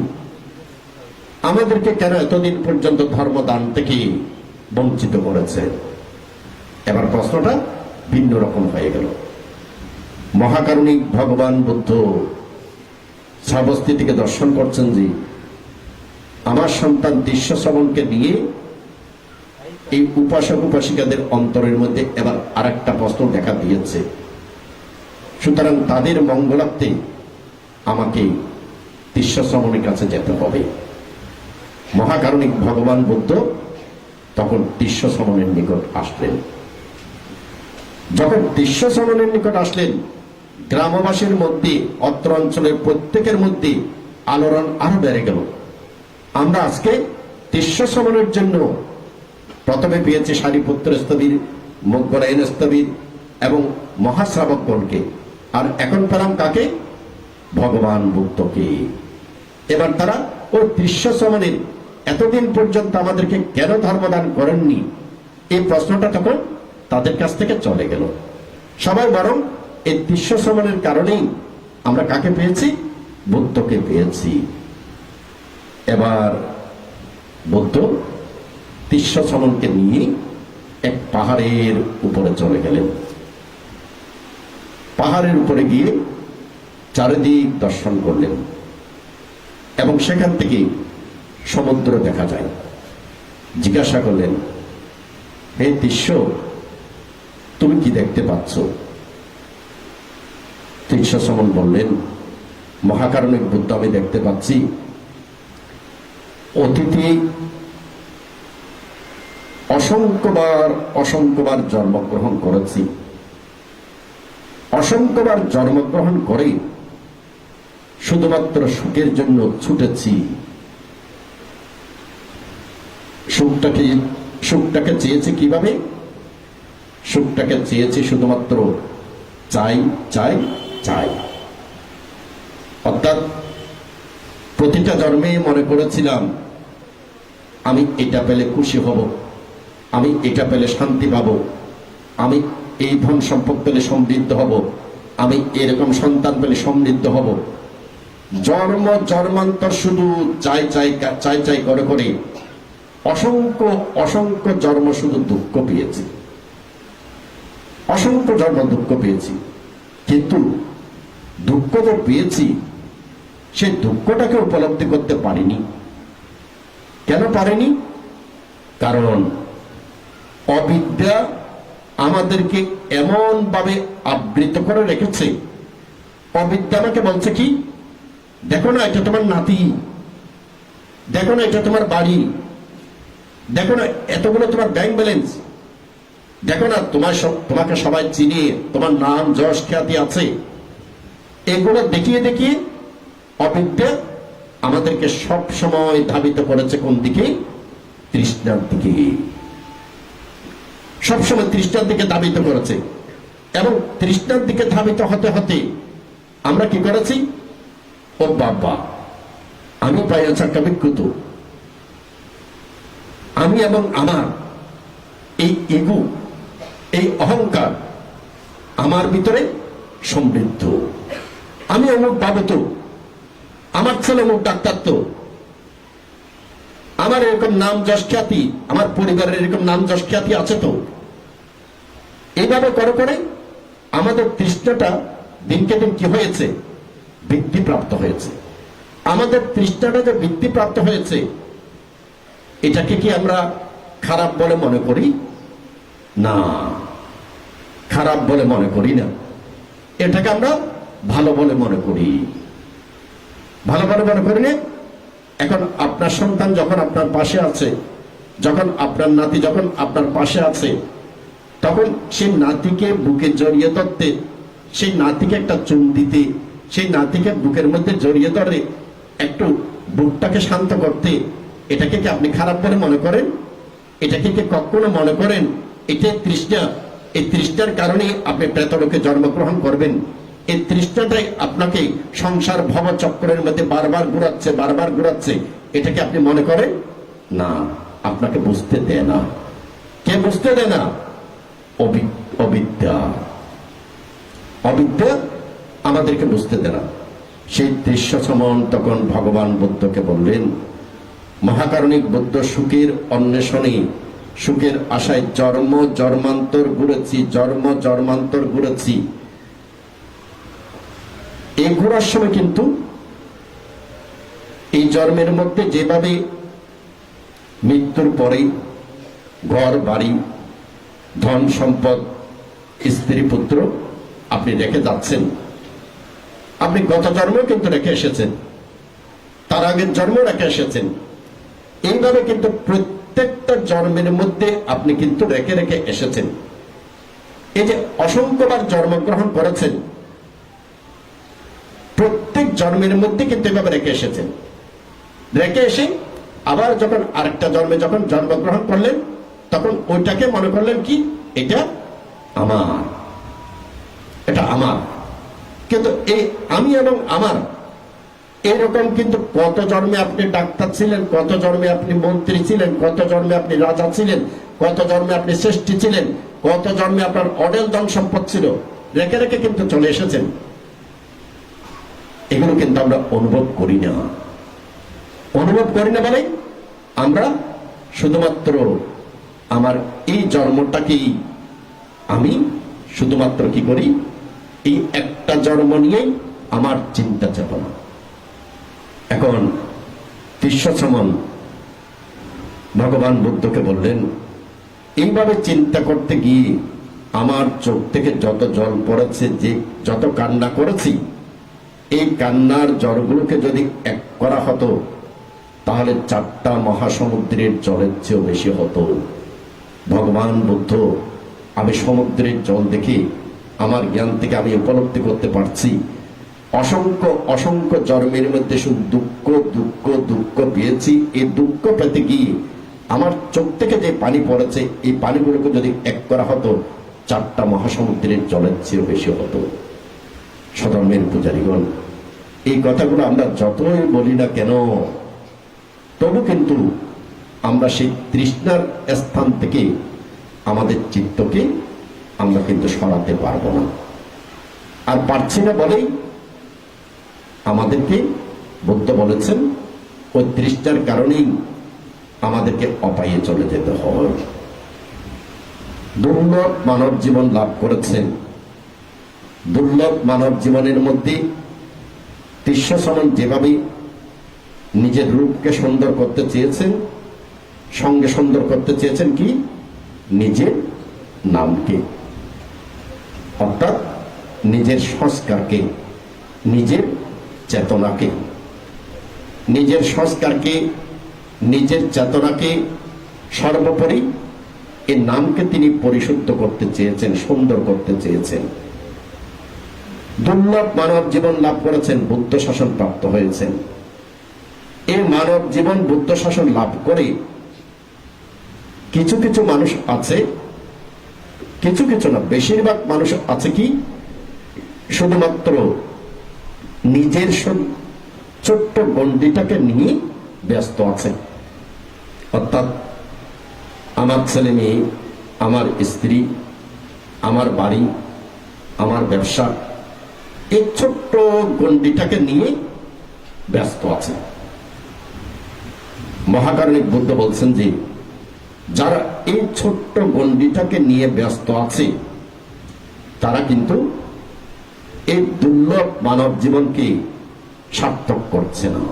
আমাদেরকে কেন এতদিন পর্যন্ত ধর্মদান থেকে বঞ্চিত করেছে। এবার প্রশ্নটা ভিন্ন রকম হয়ে গেল। মহাকারুণিক ভগবান বুদ্ধ শ্রাবস্তী থেকে দর্শন করছেন যে আমার সন্তান দৃশ্য শ্রবণকে নিয়ে এই উপাসক উপাসিকাদের অন্তরের মধ্যে এবার আরেকটা প্রশ্ন দেখা দিয়েছে। সুতরাং তাদের মঙ্গলার্থে আমাকে দৃশ্য শ্রবণের কাছে যেতে হবে। মহাকারুণিক ভগবান বুদ্ধ তখন দৃশ্য শ্রবণের নিকট আসলেন। যখন দৃশ্য শ্রবণের নিকট আসলেন, গ্রামবাসীর মধ্যে, অত্র অঞ্চলের প্রত্যেকের মধ্যে আলোড়ন আরো বেড়ে গেল। আমরা আজকে দৃশ্য শ্রবণের জন্য প্রথমে পেয়েছি সারিপুত্র স্থবির, মোগরায়ণ স্থবির এবং মহাশ্রাবকগণকে, আর এখন পেলাম কাকে? ভগবান বুদ্ধকে। এবার তারা ওই দৃশ্য শ্রবণের এতদিন পর্যন্ত আমাদেরকে কেন ধর্মদান করেননি, এই প্রশ্নটা তখন তাদের কাছ থেকে চলে গেল। সবাই বরং এই দৃশ্য শ্রবণের কারণেই আমরা কাকে পেয়েছি? বুদ্ধকে পেয়েছি। এবার বুদ্ধ দৃশ্য শ্রবণকে নিয়ে এক পাহাড়ের উপরে চলে গেলেন। পাহাড়ের উপরে গিয়ে চারিদিক দর্শন করলেন এবং সেখান থেকে সমুদ্র দেখা যায়। জিজ্ঞাসা করলেন, হে দৃশ্য, তুমি কি দেখতে পাচ্ছ? দৃশ্য শ্রবণ বললেন, মহাকারুণিক বুদ্ধ, আমি দেখতে পাচ্ছি অতীতে অসংখ্যবার জন্মগ্রহণ করেছি। অসংখ্যবার জন্মগ্রহণ করে শুধুমাত্র সুখের জন্য ছুটেছি। সুখটাকে চেয়েছি কিভাবে? সুখটাকে চেয়েছি শুধুমাত্র চাই চাই চাই। অর্থাৎ প্রতিটা জন্মে মনে করেছিলাম আমি এটা পেলে খুশি হব, আমি এটা পেলে শান্তি পাব, আমি এই ধন সম্পদ পেলে সমৃদ্ধ হব, আমি এরকম সন্তান পেলে সমৃদ্ধ হব। জন্ম জন্মান্তর শুধু চাই চাই চাই চাই করে করে অসংখ্য জন্ম শুধু দুঃখ পেয়েছি, অসংখ্য জন্ম দুঃখ পেয়েছি। কিন্তু দুঃখ তো পেয়েছি, সেই দুঃখটাকে উপলব্ধি করতে পারিনি। কেন পারিনি? কারণ অবিদ্যা আমাদেরকে এমন ভাবে আবৃত করে রেখেছে। অবিদ্যা আমাকে বলছে কি, দেখো না এটা তোমার নাতি, দেখো না এটা তোমার বাড়ি, দেখো না এতগুলো তোমার ব্যাংক ব্যালেন্স, দেখো না তোমাকে সবাই চিনে, তোমার নাম যশ খ্যাতি আছে। এগুলো দেখিয়ে দেখিয়ে অবিদ্যা আমাদেরকে সব সময় ধাবিত করেছে কোন দিকে? তৃষ্ণার দিকে। সবসময় তৃষ্ণার দিকে ধাবিত করেছে এবং তৃষ্ণার দিকে ধাবিত হতে হতে আমরা কি করেছি? ও বাবা, আমি পাইয়াচাক্কা বিক্ষুত, আমি এবং আমার এই ইগো, এই অহংকার আমার ভিতরে সমৃদ্ধ। আমি অমুক বাবু তো, আমার ছেলে অমুক ডাক্তার তো, আমার এরকম নাম যশ খ্যাতি, আমার পরিবারের এরকম নাম যশ খ্যাতি আছে তো। এইভাবে করে করে আমাদের তৃষ্ণাটা দিনকে দিন কি হয়েছে, বৃদ্ধিপ্রাপ্ত হয়েছে। আমাদের তৃষ্ণাটা যে বৃদ্ধিপ্রাপ্ত হয়েছে, এটাকে কি আমরা খারাপ বলে মনে করি? না, খারাপ বলে মনে করি না, এটাকে আমরা ভালো বলে মনে করি। ভালো বলে মনে করি না। এখন আপনার সন্তান যখন আপনার পাশে আছে, যখন আপনার নাতি যখন আপনার পাশে আছে, তখন সেই নাতিকে বুকে জড়িয়ে ধরতে, সেই নাতিকে একটা চুম দিতে, সেই নাতিকে বুকের মধ্যে জড়িয়ে ধরে একটু বুকটাকে শান্ত করতে, এটাকে কি আপনি খারাপ বলে মনে করেন? এটাকে কি কখনো মনে করেন এটাই তৃষ্ণা? এই তৃষ্ণার কারণে আপনি প্রেতলোকে জন্মগ্রহণ করবেন। এই তৃষ্ণাটাই আপনাকে সংসার ভবচক্রের মধ্যে বারবার ঘুরাচ্ছে। এটাকে আপনি মনে করেন না, আপনাকে বুঝতে দেয় না। কে বুঝতে দেয় না? অবিদ্যা। অবিদ্যা আমাদেরকে বুঝতে দেয় না। সেই দৃশ্য সমন তখন ভগবান বুদ্ধকে বললেন, মহাকারণিক বুদ্ধ সুখের অন্বেষণে, সুখের আশায় জন্ম জন্মান্তর ঘুরেছি। এই ঘোরার সময় কিন্তু এই জন্মের মধ্যে যেভাবে মৃত্যুর পরে ঘর বাড়ি ধন সম্পদ স্ত্রী পুত্র আপনি রেখে যাচ্ছেন, আপনি গত জন্মেও কিন্তু রেখে এসেছেন, তার আগের জন্ম রেখে এসেছেন। এইভাবে কিন্তু প্রত্যেকটা জন্মের মধ্যে আপনি কিন্তু রেখে রেখে এসেছেন। এই যে অসংখ্যবার জন্মগ্রহণ করেছেন, প্রত্যেক জন্মের মধ্যে কিন্তু এভাবে রেখে এসেছেন। রেখে এসে আবার যখন আরেকটা জন্মে যখন জন্মগ্রহণ করলেন, তখন ওইটাকে মনে করলেন কি এটা আমার, এটা আমার। কিন্তু এই আমি এবং আমার এরকম কিন্তু কত জন্মে আপনি ডাক্তার ছিলেন, কত জন্মে আপনি মন্ত্রী ছিলেন, কত জন্মে আপনি রাজা ছিলেন, কত জন্মে আপনি শ্রেষ্ঠী ছিলেন, কত জন্মে আপনার অডেল ধন সম্পদ ছিল, রেখে রেখে কিন্তু চলে এসেছেন। এগুলো কিন্তু আমরা অনুভব করি না। অনুভব করি না মানে আমরা শুধুমাত্র আমার এই জন্মটাকেই আমি শুধুমাত্র কি করি, এই একটা জন্ম নিয়েই আমার চিন্তা চেতনা। এখন বিশ্বসমন ভগবান বুদ্ধকে বললেন, এইভাবে চিন্তা করতে গিয়ে আমার চোখ থেকে যত জল পড়েছে, যে যত কান্না করেছি, এই কান্নার জলগুলোকে যদি এক করা হতো, তাহলে 4টা মহাসমুদ্রের জলের চেয়েও বেশি হতো। ভগবান বুদ্ধ, আমি সমুদ্রের জল দেখে আমার জ্ঞান থেকে আমি উপলব্ধি করতে পারছি, অসংখ্য জন্মের মধ্যে শুধু দুঃখ পেয়েছি। এই দুঃখ পেতে গিয়ে আমার চোখ থেকে যে পানি পড়েছে, এই পানিগুলোকে যদি এক করা হতো, 4টা মহাসমুদ্রের জলের চেয়েও বেশি হতো। সধর্মের পূজারীগণ, এই কথাগুলো আমরা যতই বলি না কেন, তবু কিন্তু আমরা সেই তৃষ্ণার স্থান থেকে আমাদের চিত্তকে আমরা কিন্তু সরাতে পারবো না। আর পারছি না বলেই আমাদেরকে বুদ্ধ বলেছেন, ওই তৃষ্ণার কারণেই আমাদেরকে অপায়ে চলে যেতে হয়। দুর্লভ মানব জীবন লাভ করেছেন। দুর্লভ মানব জীবনের মধ্যে বিশ্বসমন যেভাবে নিজের রূপকে সুন্দর করতে চেয়েছেন, সঙ্গে সুন্দর করতে চেয়েছেন কি নিজের নামকে, অর্থাৎ নিজের সংস্কারকে, নিজের চেতনাকে, নিজের সংস্কারকে, নিজের চেতনাকে, সর্বোপরি এই নামকে তিনি পরিশুদ্ধ করতে চেয়েছেন, সুন্দর করতে চেয়েছেন। দুর্লভ মানব জীবন লাভ করেছেন, বুদ্ধ শাসন প্রাপ্ত হয়েছেন। এই মানব জীবন বুদ্ধ শাসন লাভ করে কিছু কিছু মানুষ আছে, কিছু কিছু না, বেশিরভাগ মানুষ আছে কি শুধুমাত্র নিজের ছোট্ট গণ্ডিটাকে নিয়ে ব্যস্ত আছে। অর্থাৎ আমার ছেলে মেয়ে, আমার স্ত্রী, আমার বাড়ি, আমার ব্যবসা, এই ছোট্ট গণ্ডিটাকে নিয়ে ব্যস্ত আছে। মহাকারণিক বুদ্ধ বলছেন যে যারা এই ছোট্ট গণ্ডিটাকে নিয়ে ব্যস্ত আছে তারা কিন্তু এই দুর্লভ মানব জীবনকে সার্থক করছে না,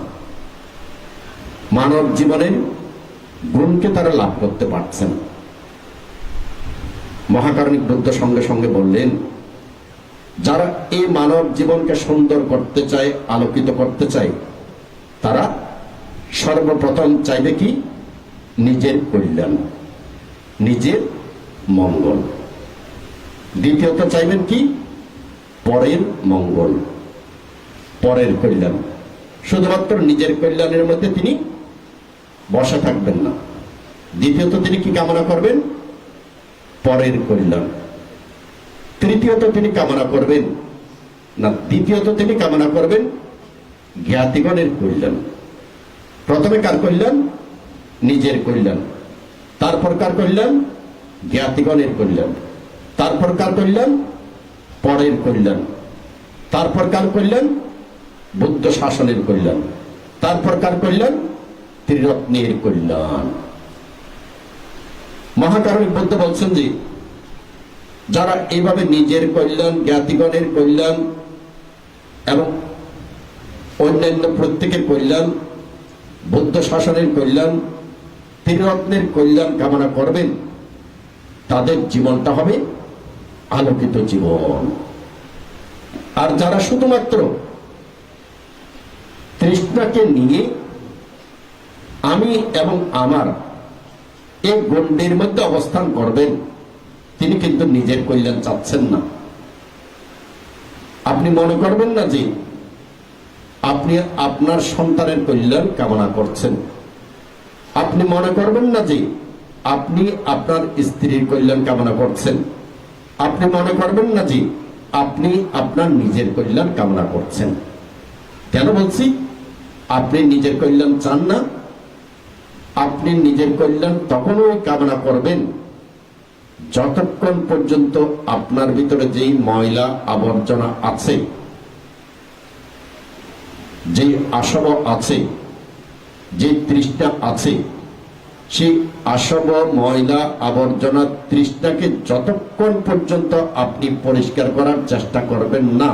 মানব জীবনের গুণকে তারা লাভ করতে পারছে না। মহাকারণিক বুদ্ধ সঙ্গে সঙ্গে বললেন, যারা এই মানব জীবনকে সুন্দর করতে চায়, আলোকিত করতে চায়, তারা সর্বপ্রথম চাইবে কি? নিজের কল্যাণ, নিজের মঙ্গল। দ্বিতীয়ত চাইবেন কি? পরের মঙ্গল, পরের কল্যাণ। শুধুমাত্র নিজের কল্যাণের মধ্যে তিনি বসে থাকবেন না। দ্বিতীয়ত তিনি কি কামনা করবেন? পরের কল্যাণ। তৃতীয়ত তিনি কামনা করবেন না, দ্বিতীয়ত তিনি কামনা করবেন জ্ঞাতিগণের কল্যাণ। প্রথমে কার কল্যাণ? নিজের কল্যাণ। তারপর কার কল্যাণ? জ্ঞাতিগণের কল্যাণ। তারপর কার কল্যাণ? পরের কল্যাণ। তারপর কার কল্যাণ? বুদ্ধ শাসনের কল্যাণ। তারপর কার কল্যাণ? ত্রিরত্নের কল্যাণ। মহাকারণিক বুদ্ধ বলছেন যে যারা এইভাবে নিজের কল্যাণ, জ্ঞাতিগণের কল্যাণ এবং অন্যান্য প্রত্যেকের কল্যাণ, বুদ্ধ শাসনের কল্যাণ, ত্রিরত্নের কল্যাণ কামনা করবেন, তাদের জীবনটা হবে আলোকিত জীবন। আর যারা শুধুমাত্র তৃষ্ণাকে নিয়ে আমি এবং আমার এই গণ্ডির মধ্যে অবস্থান করবেন, তিনি কিন্তু নিজের কল্যাণ চাচ্ছেন না। আপনি মনে করবেন না যে আপনি আপনার সন্তানের কল্যাণ কামনা করছেন। আপনি মনে করবেন না যে আপনি আপনার স্ত্রীর কল্যাণ কামনা করছেন। আপনি মনে করবেন না যে আপনি আপনার নিজের কল্যাণ কামনা করছেন। কেন বলছি আপনি নিজের কল্যাণ চান না? আপনি নিজের কল্যাণ তখনই কামনা করবেন যতক্ষণ পর্যন্ত আপনার ভিতরে যেই ময়লা আবর্জনা আছে, যে আসব আছে, যে তৃষ্ণা আছে, সেই আসব, ময়লা, আবর্জনা, তৃষ্ণাকে যতক্ষণ পর্যন্ত আপনি পরিষ্কার করার চেষ্টা করবেন না,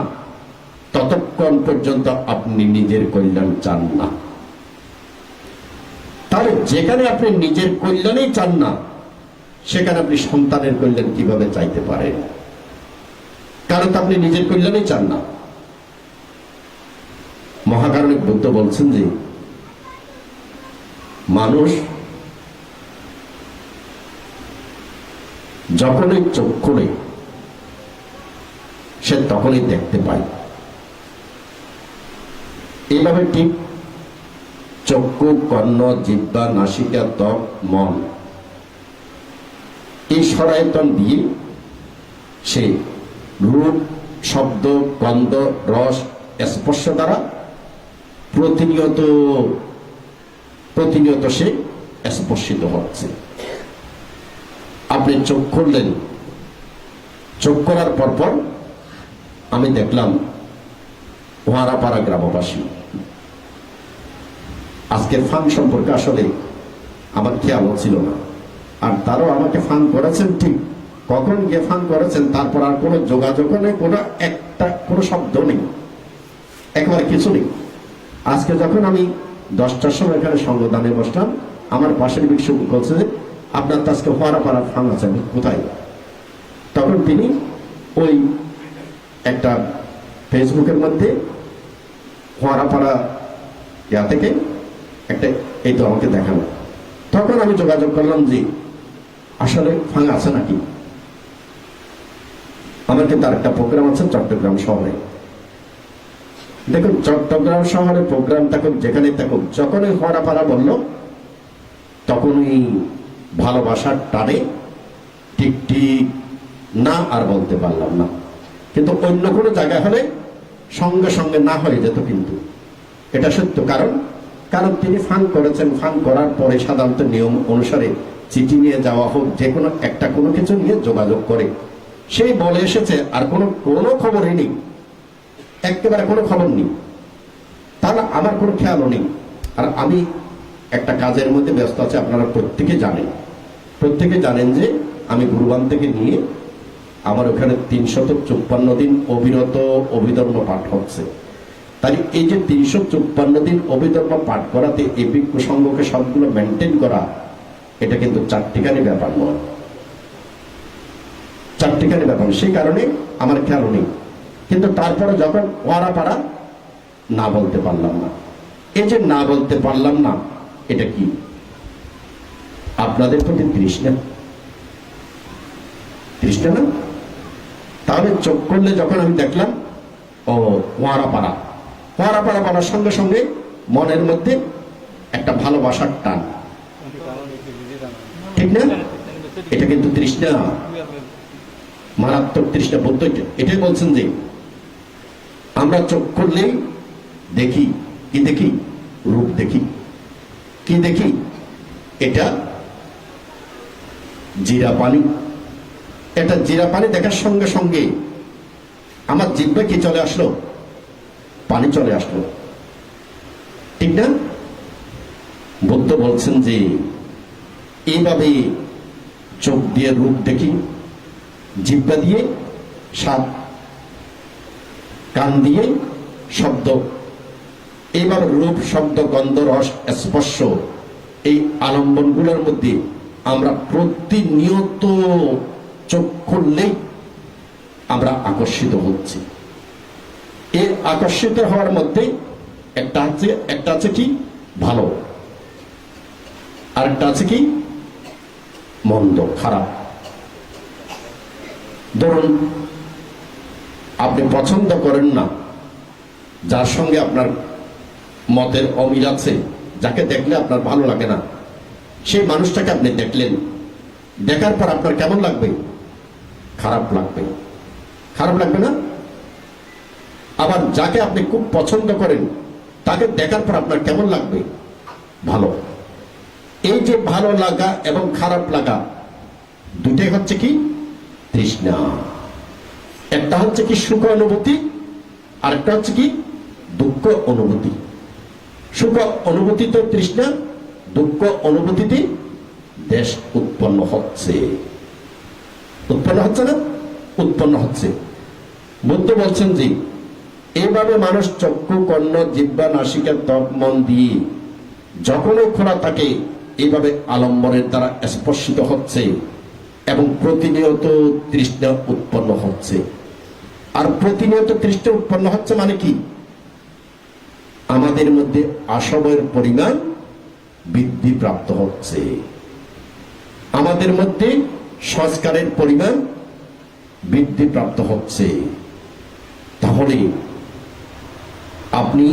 ততক্ষণ পর্যন্ত আপনি নিজের কল্যাণ চান না। তাহলে যেখানে আপনি নিজের কল্যাণই চান না, সেখানে আপনি সন্তানের কল্যাণ কিভাবে চাইতে পারেন? কারণ তো আপনি নিজের কল্যাণই চান না। মহাকারণিক বুদ্ধ বলছেন যে মানুষ যখনই চোখ খুলে সে তখনই দেখতে পায়। এইভাবে ঠিক চক্ষু, কর্ণ, জিহ্বা, নাসিকা, ত্বক, মন, এই সরায়তন দিয়ে সে রূপ, শব্দ, গন্ধ, রস, স্পর্শ দ্বারা প্রতিনিয়ত সে স্পর্শিত হচ্ছে। আপনি চোখ খুললেন, চোখ করার পরপর আমি দেখলাম ওয়ারাপাড়া গ্রামবাসী। আজকের ফান সম্পর্কে আসলে আমার খেয়াল ছিল না, আর তারাও আমাকে ফান করেছেন। ঠিক কখন গিয়ে ফান করেছেন তারপর আর কোনো যোগাযোগ নেই, কোনো শব্দ নেই, একেবারে কিছু নেই। আজকে যখন আমি 10টার সময় এখানে সঙ্গদানে বসলাম, আমার পাশের ভিক্ষুক বলছে যে আপনার তো আজকে ওয়ারাপাড়া ফান আছে। কোথায়? তখন তিনি ওই একটা ফেসবুকের মধ্যে ওয়ারাপাড়া থেকে একটা এই তো আমাকে দেখালো। তখন আমি যোগাযোগ করলাম যে আসলে ফাং আছে নাকি। আমার কিন্তু আরেকটা প্রোগ্রাম আছে চট্টগ্রাম শহরে। দেখুন, চট্টগ্রাম শহরে প্রোগ্রাম থাকুক, যেখানে থাকুক, যখনই ওয়ারাপাড়া বলল তখনই ভালোবাসার টানে ঠিক না আর বলতে পারলাম না। কিন্তু অন্য কোনো জায়গায় হলে সঙ্গে সঙ্গে না হয়ে যেত। কিন্তু এটা সত্য, কারণ তিনি ফান করেছেন। ফান করার পরে সাধারণত নিয়ম অনুসারে চিঠি নিয়ে যাওয়া হোক, যে কোনো কিছু নিয়ে যোগাযোগ করে। সেই বলে এসেছে, আর কোনো খবরই নেই, একেবারে কোনো খবর নেই। তাহলে আমার কোনো খেয়ালও নেই। আর আমি একটা কাজের মধ্যে ব্যস্ত আছে, আপনারা প্রত্যেকে জানেন যে আমি গুরুবান থেকে নিয়ে আমার ওখানে 354 দিন অবিরত অভিধর্ম পাঠ হচ্ছে। তাই এই যে 354 দিন অভিধর্ম পাঠ করাতে এই ভিক্ষু সংঘকে সবগুলো মেনটেন করা, এটা কিন্তু চারটিখানি ব্যাপার নয়, চারটিখানি ব্যাপার। সেই কারণে আমার খেয়াল নেই, কিন্তু তারপরে যখন ওয়ারা পাড়া না বলতে পারলাম না, এই যে না বলতে পারলাম না, এটা কি আপনাদের প্রতি তৃষ্ণা না? তাহলে চোখ করলে যখন আমি দেখলাম ও ওয়ারা পাড়া বলার সঙ্গে সঙ্গে মনের মধ্যে একটা ভালোবাসার টান, ঠিক না? এটা কিন্তু তৃষ্ণা, মারাত্মক তৃষ্ণা। বলতে এটাই বলছেন যে আমরা চোখ করলেই দেখি, কি দেখি? রূপ দেখি। কি দেখি? এটা জিরা পানি। এটা জিরা পানি দেখার সঙ্গে সঙ্গে আমার জিহ্বা কি চলে আসলো? পানি চলে আসলো, ঠিক না? বুদ্ধ বলছেন যে এইভাবে চোখ দিয়ে রূপ দেখি, জিহ্বা দিয়ে স্বাদ, কান দিয়ে শব্দ, এইভাবে রূপ, শব্দ, গন্ধ, রস, স্পর্শ, এই আলম্বনগুলোর মধ্যে আমরা প্রতিনিয়ত চোখ খুললেই আমরা আকর্ষিত হচ্ছি। এই আকর্ষিত হওয়ার মধ্যে একটা আছে কি ভালো, আর একটা আছে কি মন্দ, খারাপ। ধরুন আপনি পছন্দ করেন না, যার সঙ্গে আপনার মতের অমিল আছে, যাকে দেখলে আপনার ভালো লাগে না, সেই মানুষটাকে আপনি দেখলেন, দেখার পর আপনার কেমন লাগবে? খারাপ লাগবে, খারাপ লাগবে না? আবার যাকে আপনি খুব পছন্দ করেন, তাকে দেখার পর আপনার কেমন লাগবে? ভালো। এই যে ভালো লাগা এবং খারাপ লাগা, দুটাই হচ্ছে কি তৃষ্ণা। একটা হচ্ছে কি সুখ অনুভূতি, আর একটা হচ্ছে কি দুঃখ অনুভূতি। সুখ অনুভূতিতে তৃষ্ণা, দুঃখ অনুভূতিতে দেশ উৎপন্ন হচ্ছে না? উৎপন্ন হচ্ছে। বুদ্ধ বলছেন যে এইভাবে মানুষ চক্ষু, কর্ণ, জিহ্বা, নাসিকা, ত্বক, মন দিয়ে যখনই খোলা থাকে, এইভাবে আলম্বনের দ্বারা স্পর্শিত হচ্ছে এবং প্রতিনিয়ত তৃষ্ণা উৎপন্ন হচ্ছে। আর প্রতিনিয়ত তৃষ্ণা উৎপন্ন হচ্ছে মানে কি? আমাদের মধ্যে আসবের পরিমাণ বৃদ্ধি প্রাপ্ত হচ্ছে, আমাদের মধ্যে সংস্কারের পরিমাণ বৃদ্ধি প্রাপ্ত হচ্ছে। তাহলে আপনি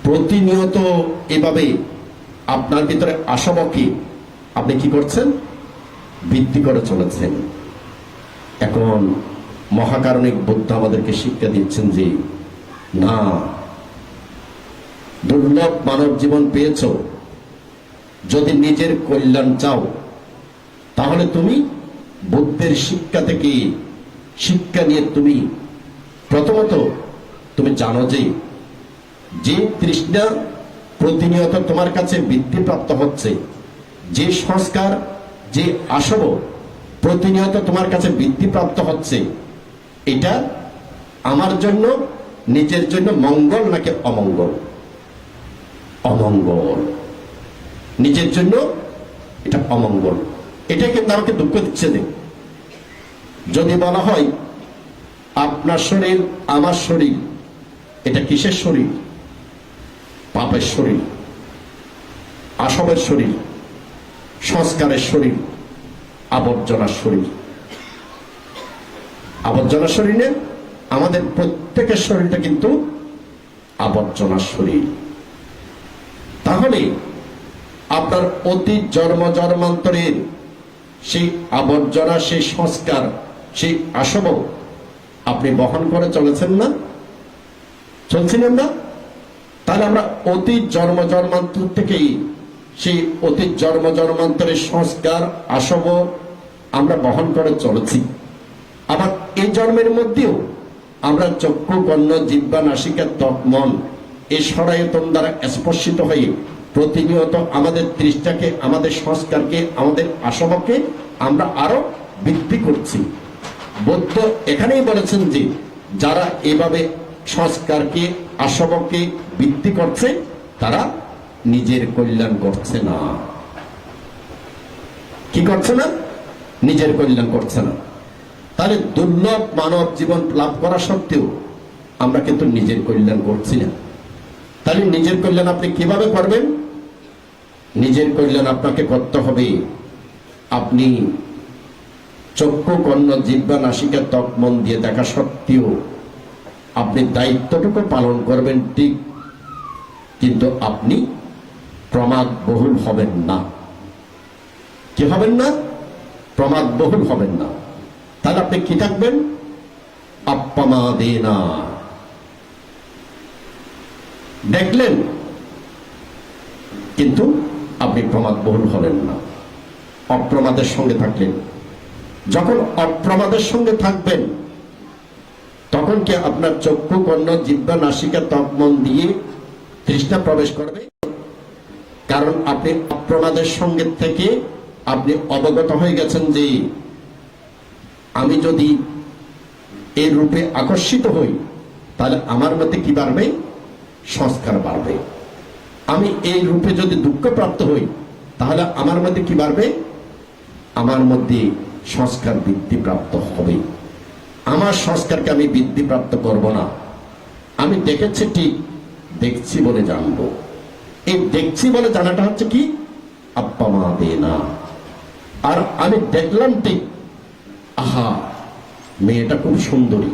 প্রতিনিয়ত এভাবে আপনার ভিতরে আসবকে আপনি কি করছেন? বৃদ্ধি করে চলেছেন। এখন মহাকারণিক বুদ্ধ আমাদেরকে শিক্ষা দিচ্ছেন যে না, দুর্লভ মানব জীবন পেয়েছ, যদি নিজের কল্যাণ চাও, তাহলে তুমি বুদ্ধের শিক্ষা থেকে শিক্ষা নিয়ে তুমি প্রথমত তুমি জানো যে তৃষ্ণা প্রতিনিয়ত তোমার কাছে বৃদ্ধিপ্রাপ্ত হচ্ছে, যে সংস্কার, যে আসব প্রতিনিয়ত তোমার কাছে বৃদ্ধিপ্রাপ্ত হচ্ছে, এটা আমার জন্য, নিজের জন্য মঙ্গল নাকি অমঙ্গল? অমঙ্গল। নিজের জন্য এটা অমঙ্গল। এটা কিন্তু আমাকে দুঃখ দিচ্ছে যে যদি বলা হয় আপনার শরীর আমার শরীর, এটা কিসের শরীর? পাপের শরীর, আসবের শরীর, সংস্কারের শরীর, আবর্জনার শরীর। আবর্জনার শরীরে আমাদের প্রত্যেকের শরীরটা কিন্তু আবর্জনার শরীর। তাহলে আপনার অতীত জন্ম জন্মান্তরের সেই আবর্জনা, সেই সংস্কার, সেই আসব আপনি বহন করে চলেছেন না? চলছিলেন না? তাহলে আমরা অতীত জন্ম জন্মান্তর থেকেই সেই অতীত জন্ম জন্মান্তরের সংস্কার, আসব আমরা বহন করে চলেছি। আবার এই জন্মের মধ্যেও আমরা চক্ষু, কর্ণ, জিহ্বা, নাসিকা, ত্বক, মন এই সরায়তন দ্বারা স্পর্শিত হয়ে প্রতিনিয়ত আমাদের তৃষ্ণাকে, আমাদের সংস্কারকে, আমাদের আসবকে আমরা আরো বৃদ্ধি করছি। বৌদ্ধ এখানেই বলেছেন যে যারা এভাবে সংস্কারকে, আসবকে বৃদ্ধি করছে তারা নিজের কল্যাণ করছে না। কি করছে না? নিজের কল্যাণ করছে না। তাহলে দুর্লভ মানব জীবন লাভ করা সত্ত্বেও আমরা কিন্তু নিজের কল্যাণ করছি না। তাহলে নিজের কল্যাণ আপনি কিভাবে করবেন? নিজের কল্যাণ আপনাকে করতে হবে আপনি চক্ষু, কর্ণ, জিহ্বা, নাসিকা, ত্বক, মন দিয়ে দেখা সত্ত্বেও আপনি দায়িত্বটুকু পালন করবেন ঠিক, কিন্তু আপনি প্রমাদ বহুল হবেন না। কি হবেন না? প্রমাদ বহুল হবেন না। তাহলে আপনি কি থাকবেন? আপ্পামাদেনা। দেখলেন কিন্তু আপনি প্রমাদ বহুল হলেন না, অপ্রমাদের সঙ্গে থাকলেন। যখন অপ্রমাদের সঙ্গে থাকবেন তখন কি আপনার চক্ষু, কর্ণ, জিহ্বা, নাসিকা, ত্বক, মন দিয়ে তৃষ্ণা প্রবেশ করবে? কারণ আপনি অপ্রমাদের সঙ্গে থেকে আপনি অবগত হয়ে গেছেন যে আমি যদি এই রূপে আকর্ষিত হই তাহলে আমার মধ্যে কি বাড়বে? সংস্কার বাড়বে। আমি এই রূপে যদি দুঃখ প্রাপ্ত হই তাহলে আমার মধ্যে কি বাড়বে? আমার মধ্যে সংস্কার বৃদ্ধি প্রাপ্ত হবে। আমার সংস্কারকে আমি বৃদ্ধি প্রাপ্ত করব না। আমি দেখেছি ঠিক, দেখছি বলে জানবো। এই দেখছি বলে জানাটা হচ্ছে কি? আপ্পামাদেনা। আর আমি দেখলাম ঠিক, আহা মেয়েটা খুব সুন্দরী,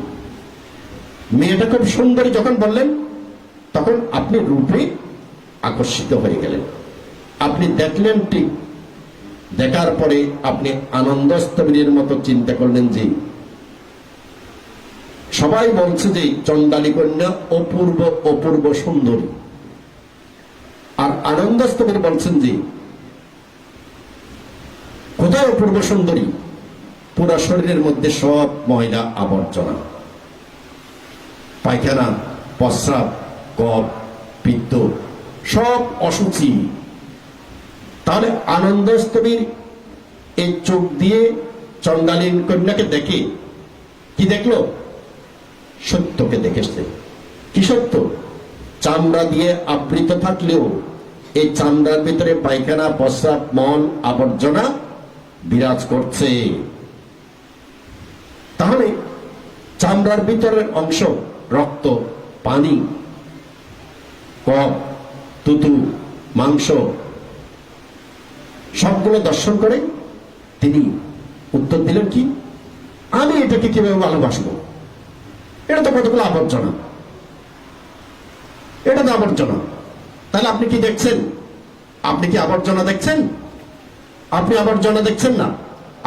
মেয়েটা খুব সুন্দরী যখন বললেন তখন আপনি রূপে আকর্ষিত হয়ে গেলেন। আপনি দেখলেন ঠিক, দেখার পরে আপনি আনন্দস্তবীরের মতো চিন্তা করলেন যে সবাই বলছে যে চণ্ডালী কন্যা অপূর্ব অপূর্ব সুন্দরী, আর আনন্দস্তবীর বলছেন যে কোথায় অপূর্ব সুন্দরী? পুরা শরীরের মধ্যে সব ময়লা আবর্জনা, পায়খানা, প্রস্রাব, কফ, পিত্ত, সব অসুচি। তাহলে আনন্দস্তবীর এই চোখ দিয়ে চণ্ডালীন কন্যাকে দেখে কি দেখলো? সত্যকে দেখেছে। কি সত্য? চামড়া দিয়ে আবৃত থাকলেও এই চামড়ার ভিতরে পায়খানা, প্রস্রাব, মল, আবর্জনা বিরাজ করছে। তাহলে চামড়ার ভিতরের অংশ রক্ত, পানি, কফ, তুতু, মাংস সবগুলো দর্শন করে তিনি উত্তর দিলেন কি? আমি এটাকে কিভাবে ভালোবাসবো? এটা তো কতগুলো আবর্জনা, এটা তো আবর্জনা। তাহলে আপনি কি দেখছেন? আপনি কি আবর্জনা দেখছেন? আপনি আবর্জনা দেখছেন না,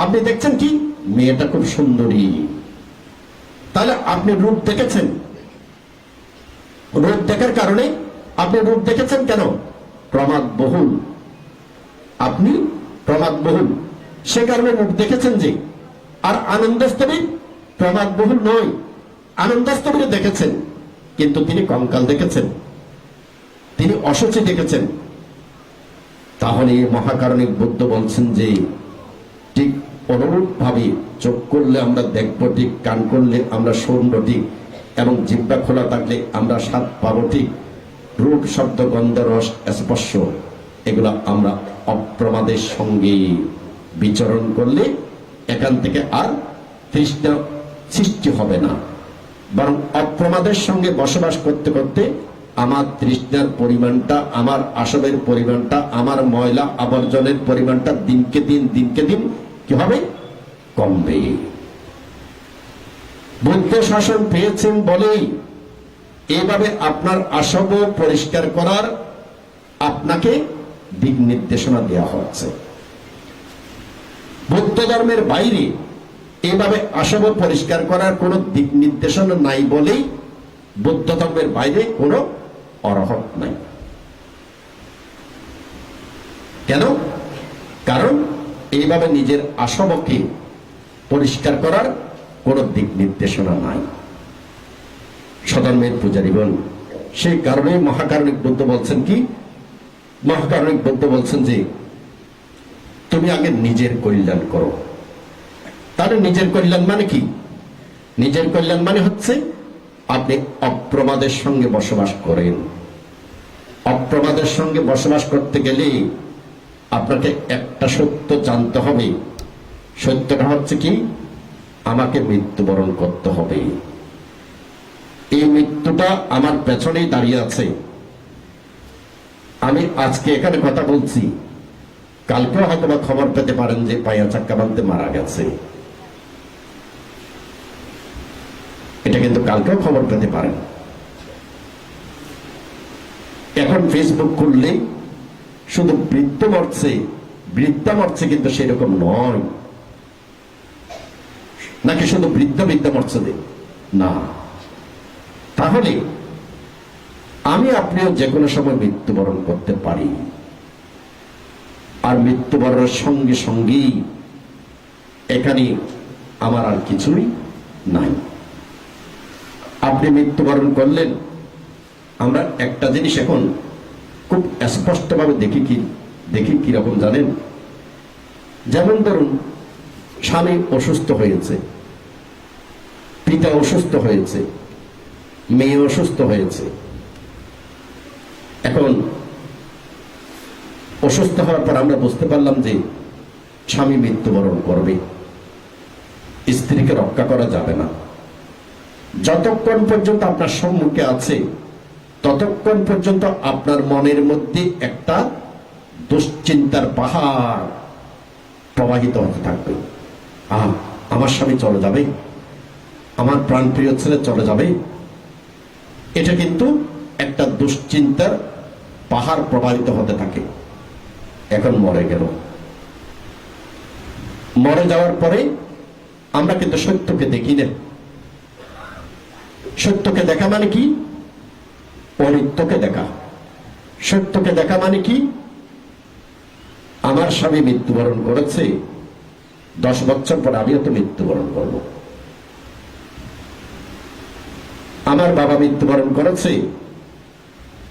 আপনি দেখছেন কি? মেয়েটা খুব সুন্দরী। তাহলে আপনি রূপ দেখেছেন। রূপ দেখার কারণে আপনি রূপ দেখেছেন কেন? প্রমাদ বহুল। আপনি প্রমাদ বহুল, সে কারণে রূপ দেখেছেন যে। আর আনন্দস্তবী প্রমাদ বহুল নয়, আনন্দস্তবী দেখেছেন কিন্তু তিনি কঙ্কাল দেখেছেন, তিনি অসুচি দেখেছেন। তাহলে মহাকারণিক বুদ্ধ বলছেন যে ঠিক অনুরূপ ভাবে চোখ করলে আমরা দেখব ঠিক, কান করলে আমরা শুনবো ঠিক, এবং জিহ্বা খোলা থাকলে আমরা স্বাদ পাবো ঠিক। রূপ, শব্দ, গন্ধ, রস, স্পর্শ এগুলা আমরা অপ্রমাদের সঙ্গে বিচরণ করলে এখান থেকে আর তৃষ্ণা সৃষ্টি হবে না, বরং অপ্রমাদের সঙ্গে বসবাস করতে করতে আমার তৃষ্ণার পরিমাণটা, আমার আসবের পরিমাণটা, আমার ময়লা আবর্জনের পরিমাণটা দিনকে দিন কি হবে? কমবে। বুদ্ধ শাসন পেয়েছেন বলেই এইভাবে আপনার আসব পরিষ্কার করার আপনাকে দিক নির্দেশনা দেওয়া হচ্ছে। বৌদ্ধ ধর্মের বাইরে এইভাবে আসব পরিষ্কার করার কোনো দিক নির্দেশনা নাই বলেই বৌদ্ধ ধর্মের বাইরে কোনো অরহত নাই। কেন? কারণ এইভাবে নিজের আসবকে পরিষ্কার করার কোন দিক নির্দেশনা নাই। সধর্মের পূজারীগণ, সেই কারণে মহাকারণিক বুদ্ধ বলছেন কি? মহাকারণিক বুদ্ধ বলছেন যে তুমি আগে নিজের কল্যাণ করো। তাহলে নিজের কল্যাণ মানে কি? নিজের কল্যাণ মানে হচ্ছে আপনি অপ্রমাদের সঙ্গে বসবাস করেন। অপ্রমাদের সঙ্গে বসবাস করতে গেলে আপনাকে একটা সত্য জানতে হবে। সত্যটা হচ্ছে কি? আমাকে মৃত্যুবরণ করতে হবে। এই মৃত্যুটা আমার পেছনেই দাঁড়িয়ে আছে। আমি আজকে এখানে কথা বলছি, কালকেও হয়তো বা খবর পেতে পারেন যে পায়া চাক্কা বাঁধতে মারা গেছে। এটা কিন্তু কালকেও খবর পেতে পারেন। এখন ফেসবুক খুললে শুধু বৃদ্ধ মরছে, বৃদ্ধা মরছে, কিন্তু সেরকম নয়। নাকি শুধু বৃদ্ধ বৃদ্ধা মরছে না। তাহলে আমি আপনিও যে কোনো সময় মৃত্যুবরণ করতে পারি। আর মৃত্যুবরণের সঙ্গে সঙ্গেই এখানে আমার আর কিছুই নাই। আপনি মৃত্যুবরণ করলেন, আমরা একটা জিনিস এখন খুব স্পষ্টভাবে দেখি কিরকম জানেন? যেমন ধরুন, স্বামী অসুস্থ হয়েছে, পিতা অসুস্থ হয়েছে, মেয়ে অসুস্থ হয়েছে। এখন অসুস্থ হওয়ার পর আমরা বুঝতে পারলাম যে স্বামী মৃত্যুবরণ করবে, স্ত্রীকে রক্ষা করা যাবে না। যতক্ষণ পর্যন্ত আপনার সম্মুখে আছে ততক্ষণ পর্যন্ত আপনার মনের মধ্যে একটা দুশ্চিন্তার পাহাড় প্রবাহিত হতে থাকবে। আমার স্বামী চলে যাবে, আমার প্রাণপ্রিয় ছেলে চলে যাবে। এটা কিন্তু একটা দুশ্চিন্তার পাহাড় প্রবাহিত হতে থাকে। এখন মরে গেল, মরে যাওয়ার পরে আমরা কিন্তু সত্যকে দেখি না। সত্যকে দেখা মানে কি? অনিত্যকে দেখা। সত্যকে দেখা মানে কি? আমার স্বামী মৃত্যুবরণ করেছে, 10 বছর পর আমিও তো মৃত্যুবরণ করব। আমার বাবা মৃত্যুবরণ করেছে,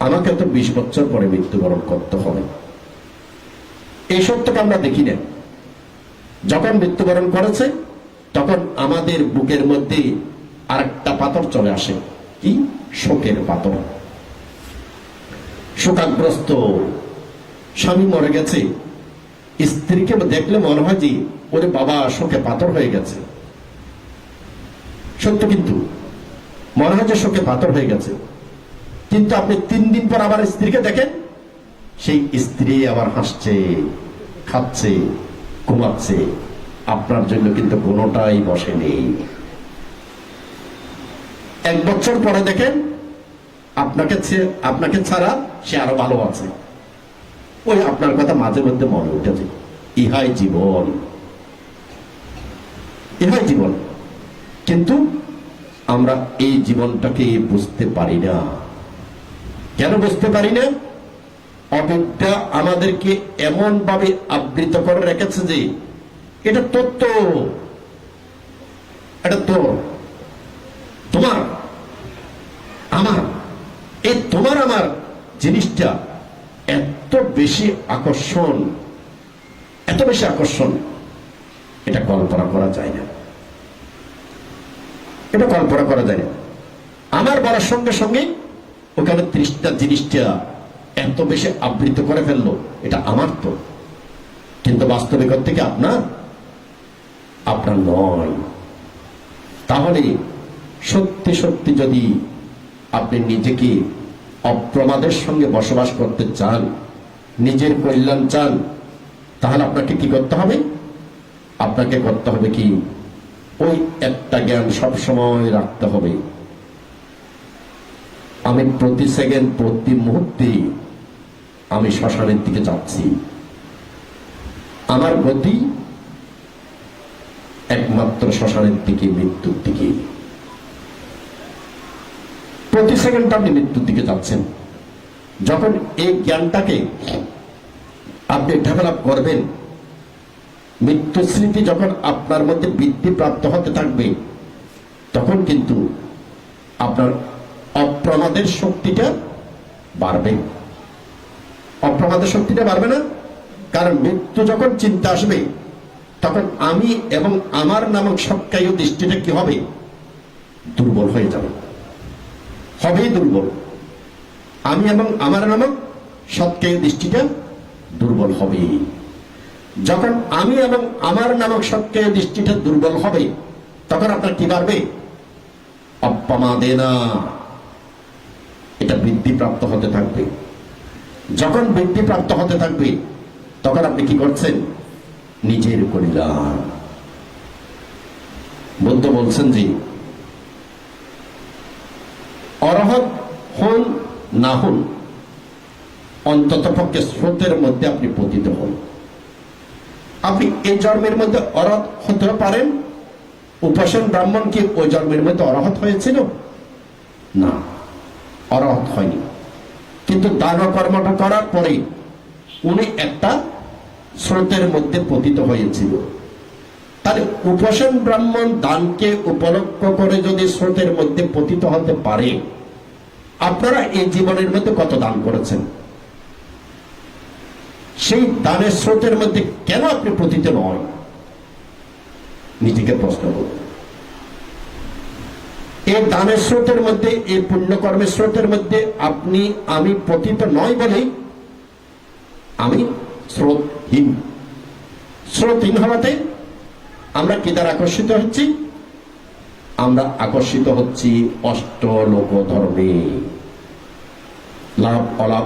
আমাকে তো 20 বছর পরে মৃত্যুবরণ করতে হবে। এই সত্যকে আমরা দেখি না। যখন মৃত্যুবরণ করেছে তখন আমাদের বুকের মধ্যে আরেকটা পাথর চলে আসে। কি? শোকের পাথর। শোকাগ্রস্ত স্বামী মরে গেছে, স্ত্রীকে দেখলে মনে হয় যে ওরে বাবা, শোকে পাথর হয়ে গেছে। সত্য কিন্তু মনে হয় যে শোকে পাথর হয়ে গেছে। কিন্তু আপনি 3 দিন পর আবার স্ত্রীকে দেখেন, সেই স্ত্রী আবার হাসছে, খাচ্ছে, ঘুমাচ্ছে। আপনার জন্য কিন্তু কোনোটাই বসেনি। 1 বছর পরে দেখেন আপনাকে ছাড়া সে আরো ভালো আছে। ওই আপনার কথা মাঝে মধ্যে মনে উঠেছে। ইহাই জীবন, ইহাই জীবন। কিন্তু আমরা এই জীবনটাকে বুঝতে পারি না। কেন বুঝতে পারি না? অবিদ্যা আমাদেরকে এমন ভাবে আবৃত করে রেখেছে যে এটা তত্ত্ব, এটা তোর, তোমার, আমার। এই তোমার আমার জিনিসটা এত বেশি আকর্ষণ, এত বেশি আকর্ষণ, এটা কল্পনা করা যায় না। এটা কল্পনা করা যায় না। আমার বলার সঙ্গে সঙ্গে ওখানে 30টা জিনিসটা এত বেশি আবৃত করে ফেললো, এটা আমার তো। কিন্তু বাস্তবিকতা থেকে আপনার নয়। তাহলে সত্যি সত্যি যদি আপনি নিজেকে অপ্রমাদের সঙ্গে বসবাস করতে চান, নিজের কল্যাণ চান, তাহলে আপনাকে কি করতে হবে? আপনাকে করতে হবে কি? ওই একটা জ্ঞান সবসময় রাখতে হবে, আমি প্রতি সেকেন্ড, প্রতি মুহূর্তে আমি শ্মশানের দিকে যাচ্ছি। আমার গতি একমাত্র শ্মশানের দিকে, মৃত্যুর দিকে। প্রতি সেকেন্ড আপনি মৃত্যুর দিকে যাচ্ছেন। যখন এই জ্ঞানটাকে আপনি ডেভেলপ করবেন, মৃত্যু স্মৃতি যখন আপনার মধ্যে বৃদ্ধি প্রাপ্ত হতে থাকবে, তখন কিন্তু আপনার অপ্রমাদের শক্তিটা বাড়বে। অপ্রমাদের শক্তিটা বাড়বে না? কারণ মৃত্যু যখন চিন্তা আসবে তখন আমি এবং আমার নামক সৎকায় দৃষ্টিটা কি হবে? দুর্বল হয়ে যাবে, হবেই দুর্বল। আমি এবং আমার নামক সৎকায় দৃষ্টিটা দুর্বল হবে। যখন আমি এবং আমার নামক সৎকায় দৃষ্টিটা দুর্বল হবে তখন আপনার কি বাড়বে? অপ্রমাদে না, এটা বৃদ্ধিপ্রাপ্ত হতে থাকবে। যখন বৃদ্ধিপ্রাপ্ত হতে থাকবে তখন আপনি কি করছেন? নিজের কল্যাণ। বুদ্ধ বলছেন যে অরহৎ হন না হন, অন্তত পক্ষে স্রোতের মধ্যে আপনি পতিত হন। আপনি এই জন্মের মধ্যে অরহৎ হতে পারেন। উপাসন ব্রাহ্মণ কি ওই জন্মের মধ্যে অরহৎ হয়েছিল? না, অরহৎ হয়নি। কিন্তু দান কর্মটা করার পরে উনি একটা স্রোতের মধ্যে পতিত হয়েছিল। তাহলে উপাসন ব্রাহ্মণ দানকে উপলক্ষ করে যদি স্রোতের মধ্যে পতিত হতে পারে, আপনারা এই জীবনের মধ্যে কত দান করেছেন? সেই দানের স্রোতের মধ্যে কেন আপনি পতিত নন? নিজেকে প্রশ্ন করুন। এই দানের স্রোতের মধ্যে, এই পুণ্যকর্মের স্রোতের মধ্যে আপনি আমি পতিত নয় বলেই আমি স্রোতহীন। স্রোতহীন হওয়াতে আমরা কি দ্বারা আকর্ষিত হচ্ছি? আমরা আকর্ষিত হচ্ছি অষ্টলোক ধর্মে। লাভ অলাভ,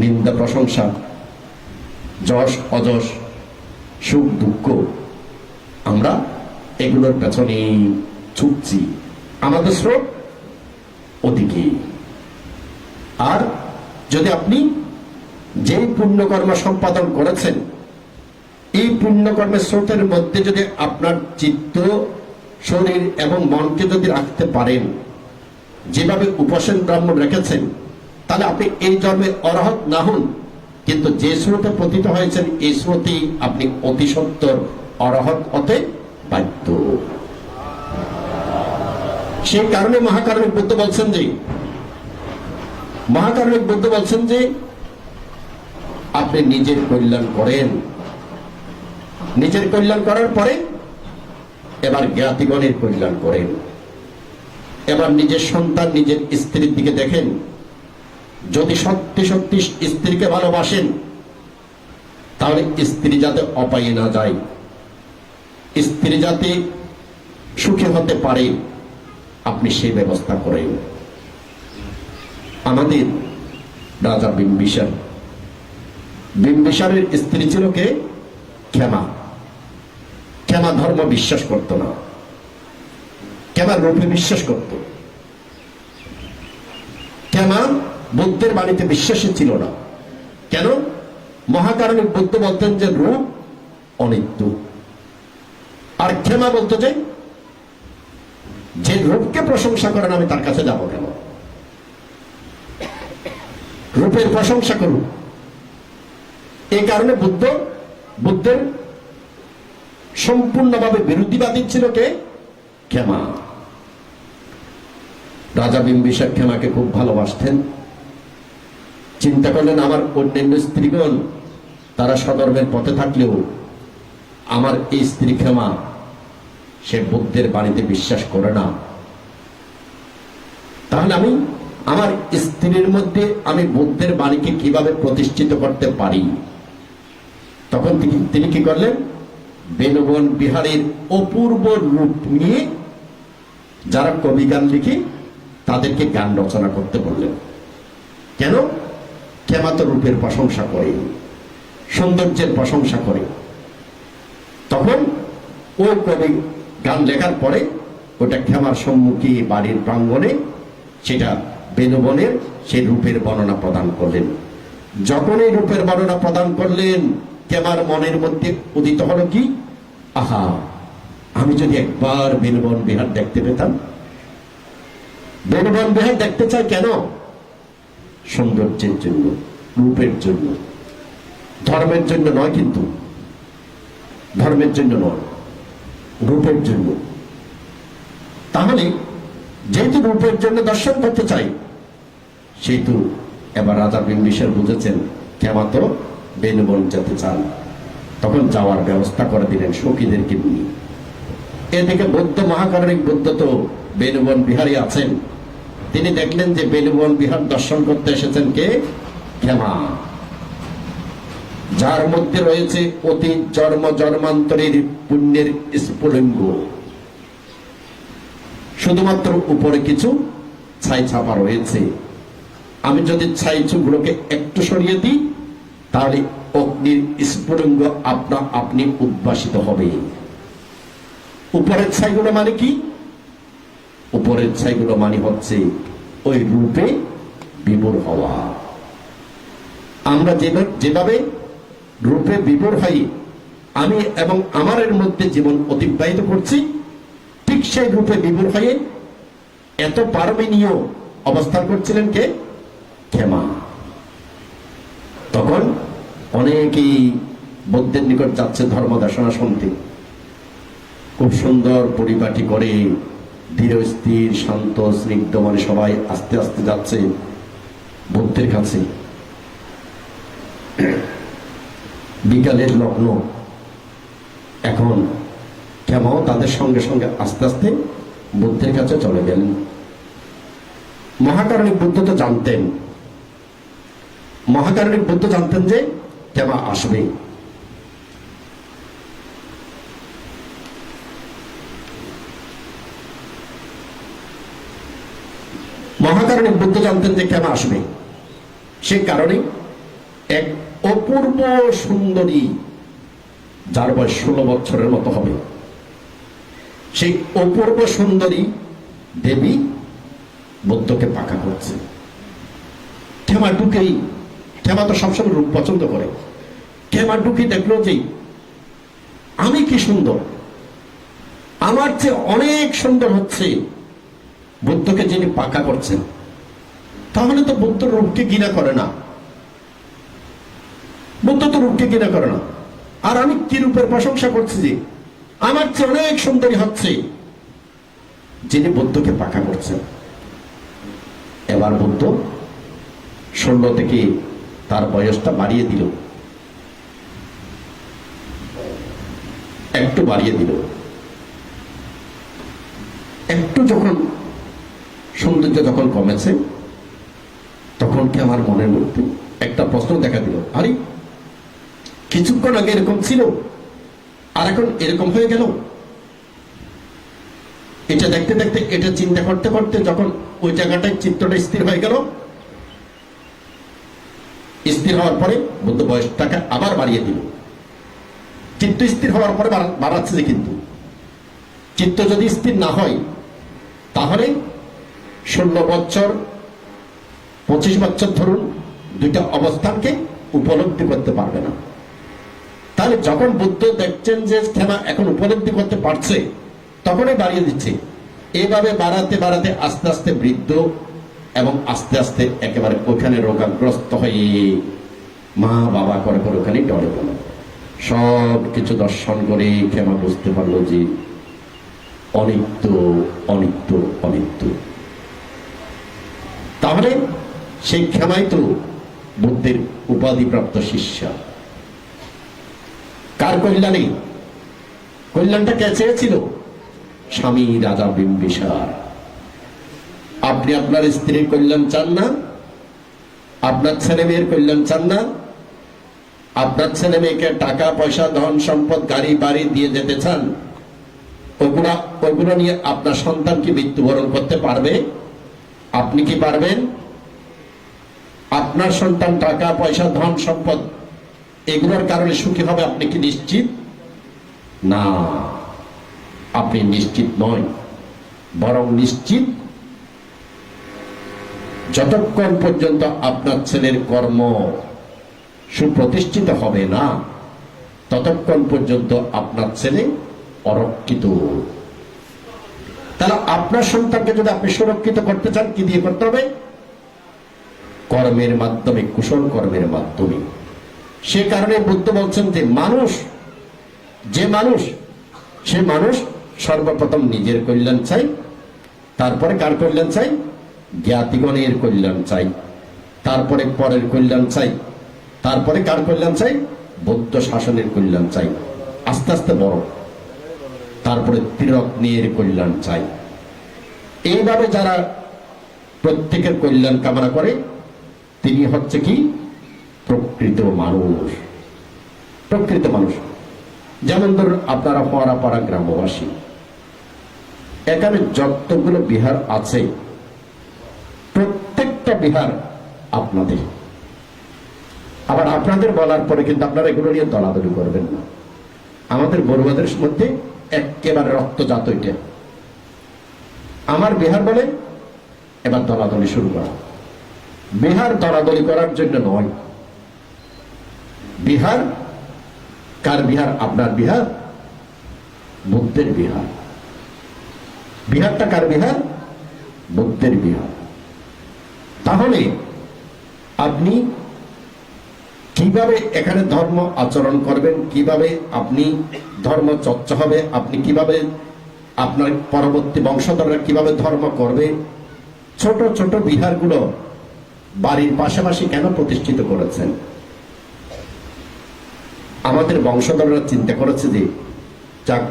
নিন্দা প্রশংসা, যশ অযশ, সুখ দুঃখ, আমরা এগুলোর পেছনে ছুটছি। আমাদের স্রোত ওদিকে। আর যদি আপনি যে পুণ্যকর্ম সম্পাদন করেছেন, এই পুণ্যকর্মের স্রোতের মধ্যে যদি আপনার চিত্ত, শরীর এবং মনকে যদি রাখতে পারেন যেভাবে উপাসন ব্রাহ্মণ রেখেছেন, তাহলে আপনি এই জন্মে অরহৎ না হন, কিন্তু যে স্রোতে পতিত হয়েছেন এই স্রোতে আপনি অতি সত্বর অরহৎ হতে বাধ্য। সেই কারণে মহাকারণিক বুদ্ধ বলছেন যে আপনি নিজের কল্যাণ করেন। নিজের কল্যাণ করার পরে এবার জ্ঞাতিগণের কল্যাণ করেন। এবার নিজের সন্তান, নিজের স্ত্রীর দিকে দেখেন। যদি সত্যি সত্যি স্ত্রীকে ভালোবাসেন তাহলে স্ত্রী যাতে অপায়ে না যায়, স্ত্রী যাতে সুখী হতে পারে, আপনি সেই ব্যবস্থা করেন। আমাদের রাজা বিম্বিসারের স্ত্রী ছিল কে? ক্ষমা। ক্ষমা ধর্ম বিশ্বাস করত না, ক্ষমা রূপে বিশ্বাস করত। ক্ষমা বুদ্ধের বাণীতে বিশ্বাসী ছিল না। কেন? মহাকারণিক বুদ্ধ বলতেন যে রূপ অনিত্য, আর ক্ষমা বলতো যে রূপকে প্রশংসা করেন আমি তার কাছে যাব কেন? রূপের প্রশংসা করুন। এই কারণে বুদ্ধের সম্পূর্ণভাবে বিরোধীবাদী ছিল কে? ক্ষমা। রাজা বিম্বিসার ক্ষমাকে খুব ভালোবাসতেন। চিন্তা করলেন আমার অন্যান্য স্ত্রীগণ তারা সধর্মের পথে থাকলেও আমার এই স্ত্রী ক্ষমা, সে বুদ্ধের বাণীতে বিশ্বাস করে না। তাহলে আমি আমার স্ত্রীর মধ্যে আমি বুদ্ধের বাণীকে কিভাবে প্রতিষ্ঠিত করতে পারি? তখন তিনি কি করলেন? বেনুবন বিহারীর অপূর্ব রূপ নিয়ে যারা কবি গান লিখে তাদেরকে গান রচনা করতে বললেন। কেন? ক্ষমা তো রূপের প্রশংসা করে, সৌন্দর্যের প্রশংসা করে। তখন ওই কবি গান লেখার পরে ওটা ক্ষমার সম্মুখী বাড়ির প্রাঙ্গণে সেটা বেনুবনের সেই রূপের বর্ণনা প্রদান করলেন। যখন এই রূপের বর্ণনা প্রদান করলেন, ক্ষমার মনের মধ্যে উদিত হলো কি? আহা, আমি যদি একবার বেনুবন বিহার দেখতে পেতাম। বেনুবন বিহার দেখতে চাই কেন? সৌন্দর্যের জন্য, রূপের জন্য, ধর্মের জন্য নয়। কিন্তু ধর্মের জন্য নয়, রূপের জন্য। তাহলে যেহেতু রূপের জন্য দর্শন করতে চাই, সেহেতু এবার রাজা বিম্বিসার বুঝেছেন ক্ষমা তো বেনুবন যেতে চান, তখন যাওয়ার ব্যবস্থা করে দিলেন সখীদেরকে নিয়ে। এদিকে বৌদ্ধ মহাকারণিক বুদ্ধ তো বেনুবন বিহারী আছেন, তিনি দেখলেন যে বেনুবন বিহার দর্শন করতে এসেছেন কে? ক্ষমা, যার মধ্যে রয়েছে অতি জন্ম জন্মান্তরের পুণ্যের স্ফুলিঙ্গ। শুধুমাত্র উপরে কিছু ছাই ছাপা রয়েছে, আমি যদি ছাই চুগুলোকে একটু সরিয়ে দিই তাহলে অগ্নির স্ফুলিঙ্গ আপনি উদ্ভাসিত হবে। উপরের ছাইগুলো মানে কি? উপরের ছাইগুলো মানে হচ্ছে ওই রূপে বিভোর হওয়া। আমরা যেভাবে রূপে বিভোর হই, আমি এবং আমারের মধ্যে জীবন অতিবাহিত করছি, ঠিক সেই রূপে বিভোর হয়ে এত পারমিনীয় অবস্থান করছিলেন কে? ক্ষমা। তখন অনেকেই বৌদ্ধের নিকট যাচ্ছে ধর্ম দেশনা শুনতে, খুব সুন্দর পরিপাটি করে ধীর স্থির শান্ত স্নিগ্ধ মানে সবাই আস্তে আস্তে যাচ্ছে বুদ্ধের কাছে। বিকালের লগ্ন, এখন কেমন তাদের সঙ্গে সঙ্গে আস্তে আস্তে বুদ্ধের কাছে চলে গেলেন। মহাকারণিক বুদ্ধ তো জানতেন, মহাকারণিক বুদ্ধ জানতেন যে কেমন আসবে। মহাকারণিক বুদ্ধ জানতেন যে কেমন আসবে, সে কারণে এক অপূর্ব সুন্দরী, যার বয়স 16 বছরের মতো হবে, সেই অপূর্ব সুন্দরী দেবী বুদ্ধকে পাকা করছে। ক্ষমা ঢুকেই, ক্ষমা তো সবসময় রূপ পছন্দ করে, ক্ষমা ঢুকে দেখলো যে আমি কি সুন্দর, আমার চেয়ে অনেক সুন্দর হচ্ছে বুদ্ধকে যিনি পাকা করছেন। তাহলে তো বুদ্ধ রূপকে ঘৃণা করে না, বুদ্ধ তো রূপকে ঘৃণা করে না। আর আমি কি রূপের প্রশংসা করছি যে আমার চেয়ে অনেক সুন্দরী হচ্ছে যিনি বুদ্ধকে পাকা করছেন। এবার বুদ্ধ 16 থেকে তার বয়সটা বাড়িয়ে দিল, একটু বাড়িয়ে দিল। একটু যখন সৌন্দর্য যখন কমেছে, তখন কি আমার মনের মধ্যে একটা প্রশ্ন দেখা দিল, আরে কিছুক্ষণ আগে এরকম ছিল আর এখন এরকম হয়ে গেল। এটা দেখতে দেখতে, এটা চিন্তা করতে করতে যখন ওই জায়গাটায় চিত্তটা স্থির হয়ে গেল, স্থির হওয়ার পরে বুদ্ধ বয়সটাকে আবার বাড়িয়ে দিল। চিত্ত স্থির হওয়ার পরে বাড়াচ্ছে যে, কিন্তু চিত্ত যদি স্থির না হয় তাহলে 16 বছর 25 বছর ধরুন দুইটা অবস্থানকে উপলব্ধি করতে পারবে না। তাহলে যখন বুদ্ধ দেখছেন যে ক্ষমা এখন উপলব্ধি করতে পারছে, তখনই বাড়িয়ে দিচ্ছে। এইভাবে বাড়াতে বাড়াতে আস্তে আস্তে বৃদ্ধ এবং আস্তে আস্তে একেবারে ওখানে রোগাগ্রস্ত হয়ে মা বাবা করে করে ওখানে ডরে গেল। সব কিছু দর্শন করে ক্ষমা বুঝতে পারলো যে অনিত্য অনিত্য অনিত্য। তাহলে সেই ক্ষমাই তো বুদ্ধের উপাধিপ্রাপ্ত শিষ্যা। কার কল্যাণে? কল্যাণটা কে চেয়েছিল? স্বামী রাজা বিম্বিসার। আপনি আপনার স্ত্রীর কল্যাণ চান না? আপনার ছেলে মেয়ের কল্যাণ চান না? আপনার ছেলে মেয়েকে টাকা পয়সা ধন সম্পদ গাড়ি বাড়ি দিয়ে যেতে চান? ওগুলো নিয়ে আপনার সন্তান কি মৃত্যুবরণ করতে পারবে? আপনি কি পারবেন? আপনার সন্তান টাকা পয়সা ধন সম্পদ এগুলোর কারণে সুখী হবে আপনি কি নিশ্চিত? না, আপনি নিশ্চিত নয়। বরং নিশ্চিত যতক্ষণ পর্যন্ত আপনার ছেলের কর্ম সুপ্রতিষ্ঠিত হবে না, ততক্ষণ পর্যন্ত আপনার ছেলে অরক্ষিত। তাহলে আপনার সন্তানকে যদি আপনি সুরক্ষিত করতে চান, কি দিয়ে করতে হবে? কর্মের মাধ্যমে, কুশল কর্মের মাধ্যমে। সে কারণে বুদ্ধ বলছেন যে সে মানুষ সর্বপ্রথম নিজের কল্যাণ চাই, তারপরে কার কল্যাণ চাই? জ্ঞাতিগণের কল্যাণ চাই। তারপরে পরের কল্যাণ চাই, তারপরে কার কল্যাণ চাই? বৌদ্ধ শাসনের কল্যাণ চাই, আস্তে আস্তে বড়, তারপরে ত্রিরত্নের কল্যাণ চাই। এইভাবে যারা প্রত্যেকের কল্যাণ কামনা করে তিনি হচ্ছে কি প্রকৃত মানুষ। প্রকৃত মানুষ যেমন ধরুন আপনারা হরাপাড়া গ্রামবাসী, এখানে যতগুলো বিহার আছে প্রত্যেকটা বিহার আপনাদের। আবার আপনাদের বলার পরে কিন্তু আপনারা এগুলো নিয়ে দলাদলি করবেন না। আমাদের বড়ুয়াদের মধ্যে একেবারে রক্তজাত এটা। আমার বিহার বলে এবার দলাদলি শুরু করা। বিহার দলাদলি করার জন্য নয়। বিহার কার বিহার? আপনার বিহার, বুদ্ধের বিহার। বিহারটা কার বিহার? বুদ্ধের বিহার। তাহলে আপনি কিভাবে এখানে ধর্ম আচরণ করবেন, কিভাবে আপনি ধর্ম চর্চা হবে, আপনি কিভাবে আপনার পরবর্তী বংশধররা কিভাবে ধর্ম করবে, ছোট ছোট বিহারগুলো বাড়ির পাশাপাশি কেন প্রতিষ্ঠিত করেছেন? আমাদের বংশধররা চিন্তা করেছে যে যাক,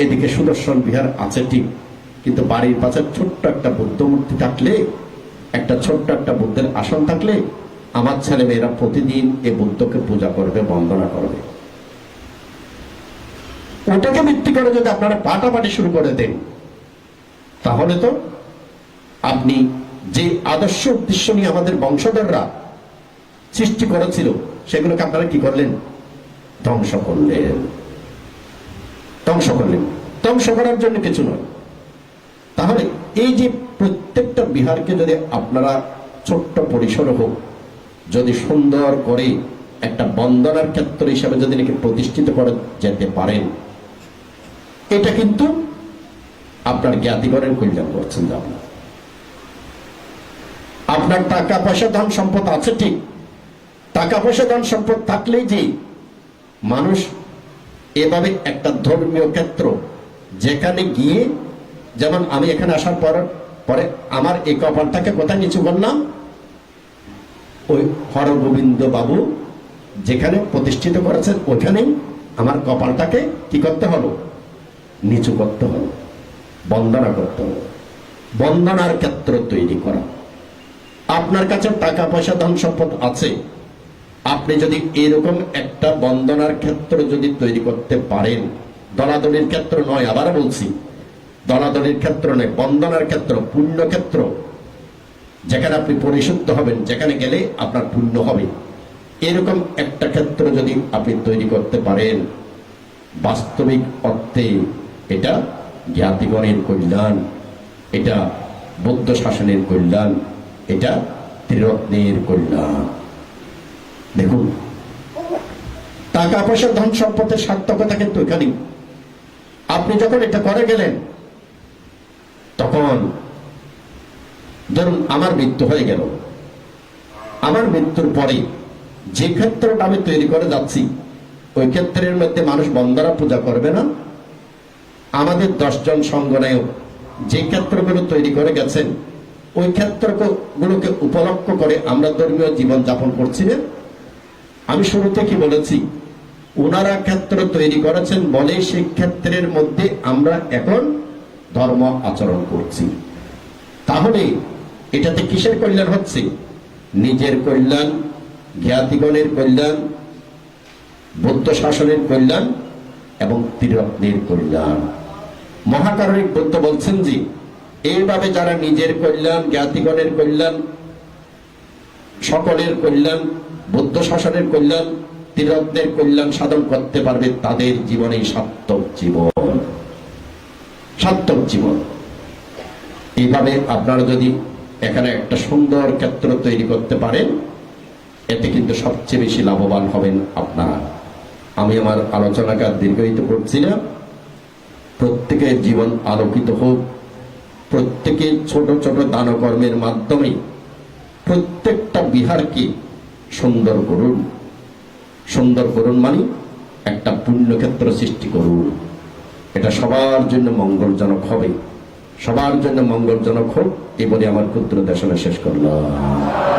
এদিকে সুদর্শন বিহার আছে ঠিক, কিন্তু বাড়ির পাশে ছোট্ট একটা বুদ্ধ মূর্তি থাকলে, একটা ছোট্ট একটা বুদ্ধের আসন থাকলে আমার ছেলে মেয়েরা প্রতিদিন এই বুদ্ধকে পূজা করবে, বন্দনা করবে। ওটাকে ভিত্তি করে যদি আপনারা পাটাপাটি শুরু করে দেন, তাহলে তো আপনি যে আদর্শ উদ্দেশ্য নিয়ে আমাদের বংশধররা সৃষ্টি করেছিল সেগুলোকে আপনারা কি করলেন? ধ্বংস করলেন। ধ্বংস করলেন। ধ্বংস করার জন্য কিছু নয়। তাহলে এই যে প্রত্যেকটা বিহারকে যদি আপনারা ছোট্ট পরিসর হোক যদি সুন্দর করে একটা বন্দনার ক্ষেত্র হিসাবে যদি নাকি প্রতিষ্ঠিত করে যেতে পারেন, এটা কিন্তু আপনার জ্ঞাতিগণের কল্যাণ করছেন। আপনার টাকা পয়সা ধন সম্পদ আছে ঠিক, টাকা পয়সা ধন সম্পদ থাকলেই যে মানুষ এভাবে একটা ধর্মীয় ক্ষেত্র যেখানে গিয়ে, যেমন আমি এখানে আসার পরে আমার এই কপালটাকে কোথায় নিচু করলাম? ওই হরগোবিন্দ বাবু যেখানে প্রতিষ্ঠিত করেছেন ওখানেই আমার কপালটাকে কি করতে হলো? নিচু করতে হলো, বন্দনা করতে হলো। বন্দনার ক্ষেত্র তৈরি করা। আপনার কাছে টাকা পয়সা ধন সম্পদ আছে, আপনি যদি এরকম একটা বন্দনার ক্ষেত্র যদি তৈরি করতে পারেন, দলাদলির ক্ষেত্র নয়, আবার বলছি দলাদলির ক্ষেত্র নয়, বন্দনার ক্ষেত্র, পুণ্য ক্ষেত্র, যেখানে আপনি পরিশুদ্ধ হবেন, যেখানে গেলে আপনার পুণ্য হবে, এরকম একটা ক্ষেত্র যদি আপনি তৈরি করতে পারেন, বাস্তবিক অর্থে এটা জ্ঞাতিগণের কল্যাণ, এটা বৌদ্ধ শাসনের কল্যাণ, এটা ত্রিরত্নের কল্যাণ। দেখুন, টাকা পয়সা ধন সম্পদের সার্থকতা কিন্তু এখানেই। আপনি যখন এটা করে গেলেন, তখন ধরুন আমার মৃত্যু হয়ে গেল, আমার মৃত্যুর পরে যে ক্ষেত্রটা আমি তৈরি করে যাচ্ছি ওই ক্ষেত্রের মধ্যে মানুষ বন্দনা পূজা করবে না। আমাদের 10 জন সঙ্গনায়ক যে ক্ষেত্রগুলো তৈরি করে গেছেন ওই ক্ষেত্রগুলোকে উপলক্ষ করে আমরা ধর্মীয় জীবন যাপন করছি না। আমি শুরুতে কি বলেছি, ওনারা ক্ষেত্র তৈরি করেছেন বলে সেই ক্ষেত্রের মধ্যে আমরা এখন ধর্ম আচরণ করছি। তাহলে এটাতে কিসের কল্যাণ হচ্ছে? নিজের কল্যাণ, জ্ঞাতিগণের কল্যাণ, বৌদ্ধ শাসনের কল্যাণ এবং ত্রিরত্নের কল্যাণ। মহাকারণিক বুদ্ধ বলছেন যে এইভাবে যারা নিজের কল্যাণ, জ্ঞাতিগণের কল্যাণ, সকলের কল্যাণ, বৌদ্ধ শাসনের কল্যাণ, ত্রিরত্নের কল্যাণ সাধন করতে পারবে, তাদের জীবনে সার্থক জীবন। সার্থক জীবন। এইভাবে আপনারা যদি এখানে একটা সুন্দর ক্ষেত্র তৈরি করতে পারেন, এতে কিন্তু সবচেয়ে বেশি লাভবান হবেন আপনারা। আমি আমার আলোচনাকে আর দীর্ঘায়িত করছি না। প্রত্যেকের জীবন আলোকিত হোক, প্রত্যেকের ছোট ছোট দানকর্মের মাধ্যমে প্রত্যেকটা বিহারকে সুন্দর করুন। সুন্দর করুন মানে একটা পুণ্যক্ষেত্র সৃষ্টি করুন। এটা সবার জন্য মঙ্গলজনক হবে, সবার জন্য মঙ্গলজনক হোক। এই বলে আমার ক্ষুদ্র দেশনা শেষ করলাম।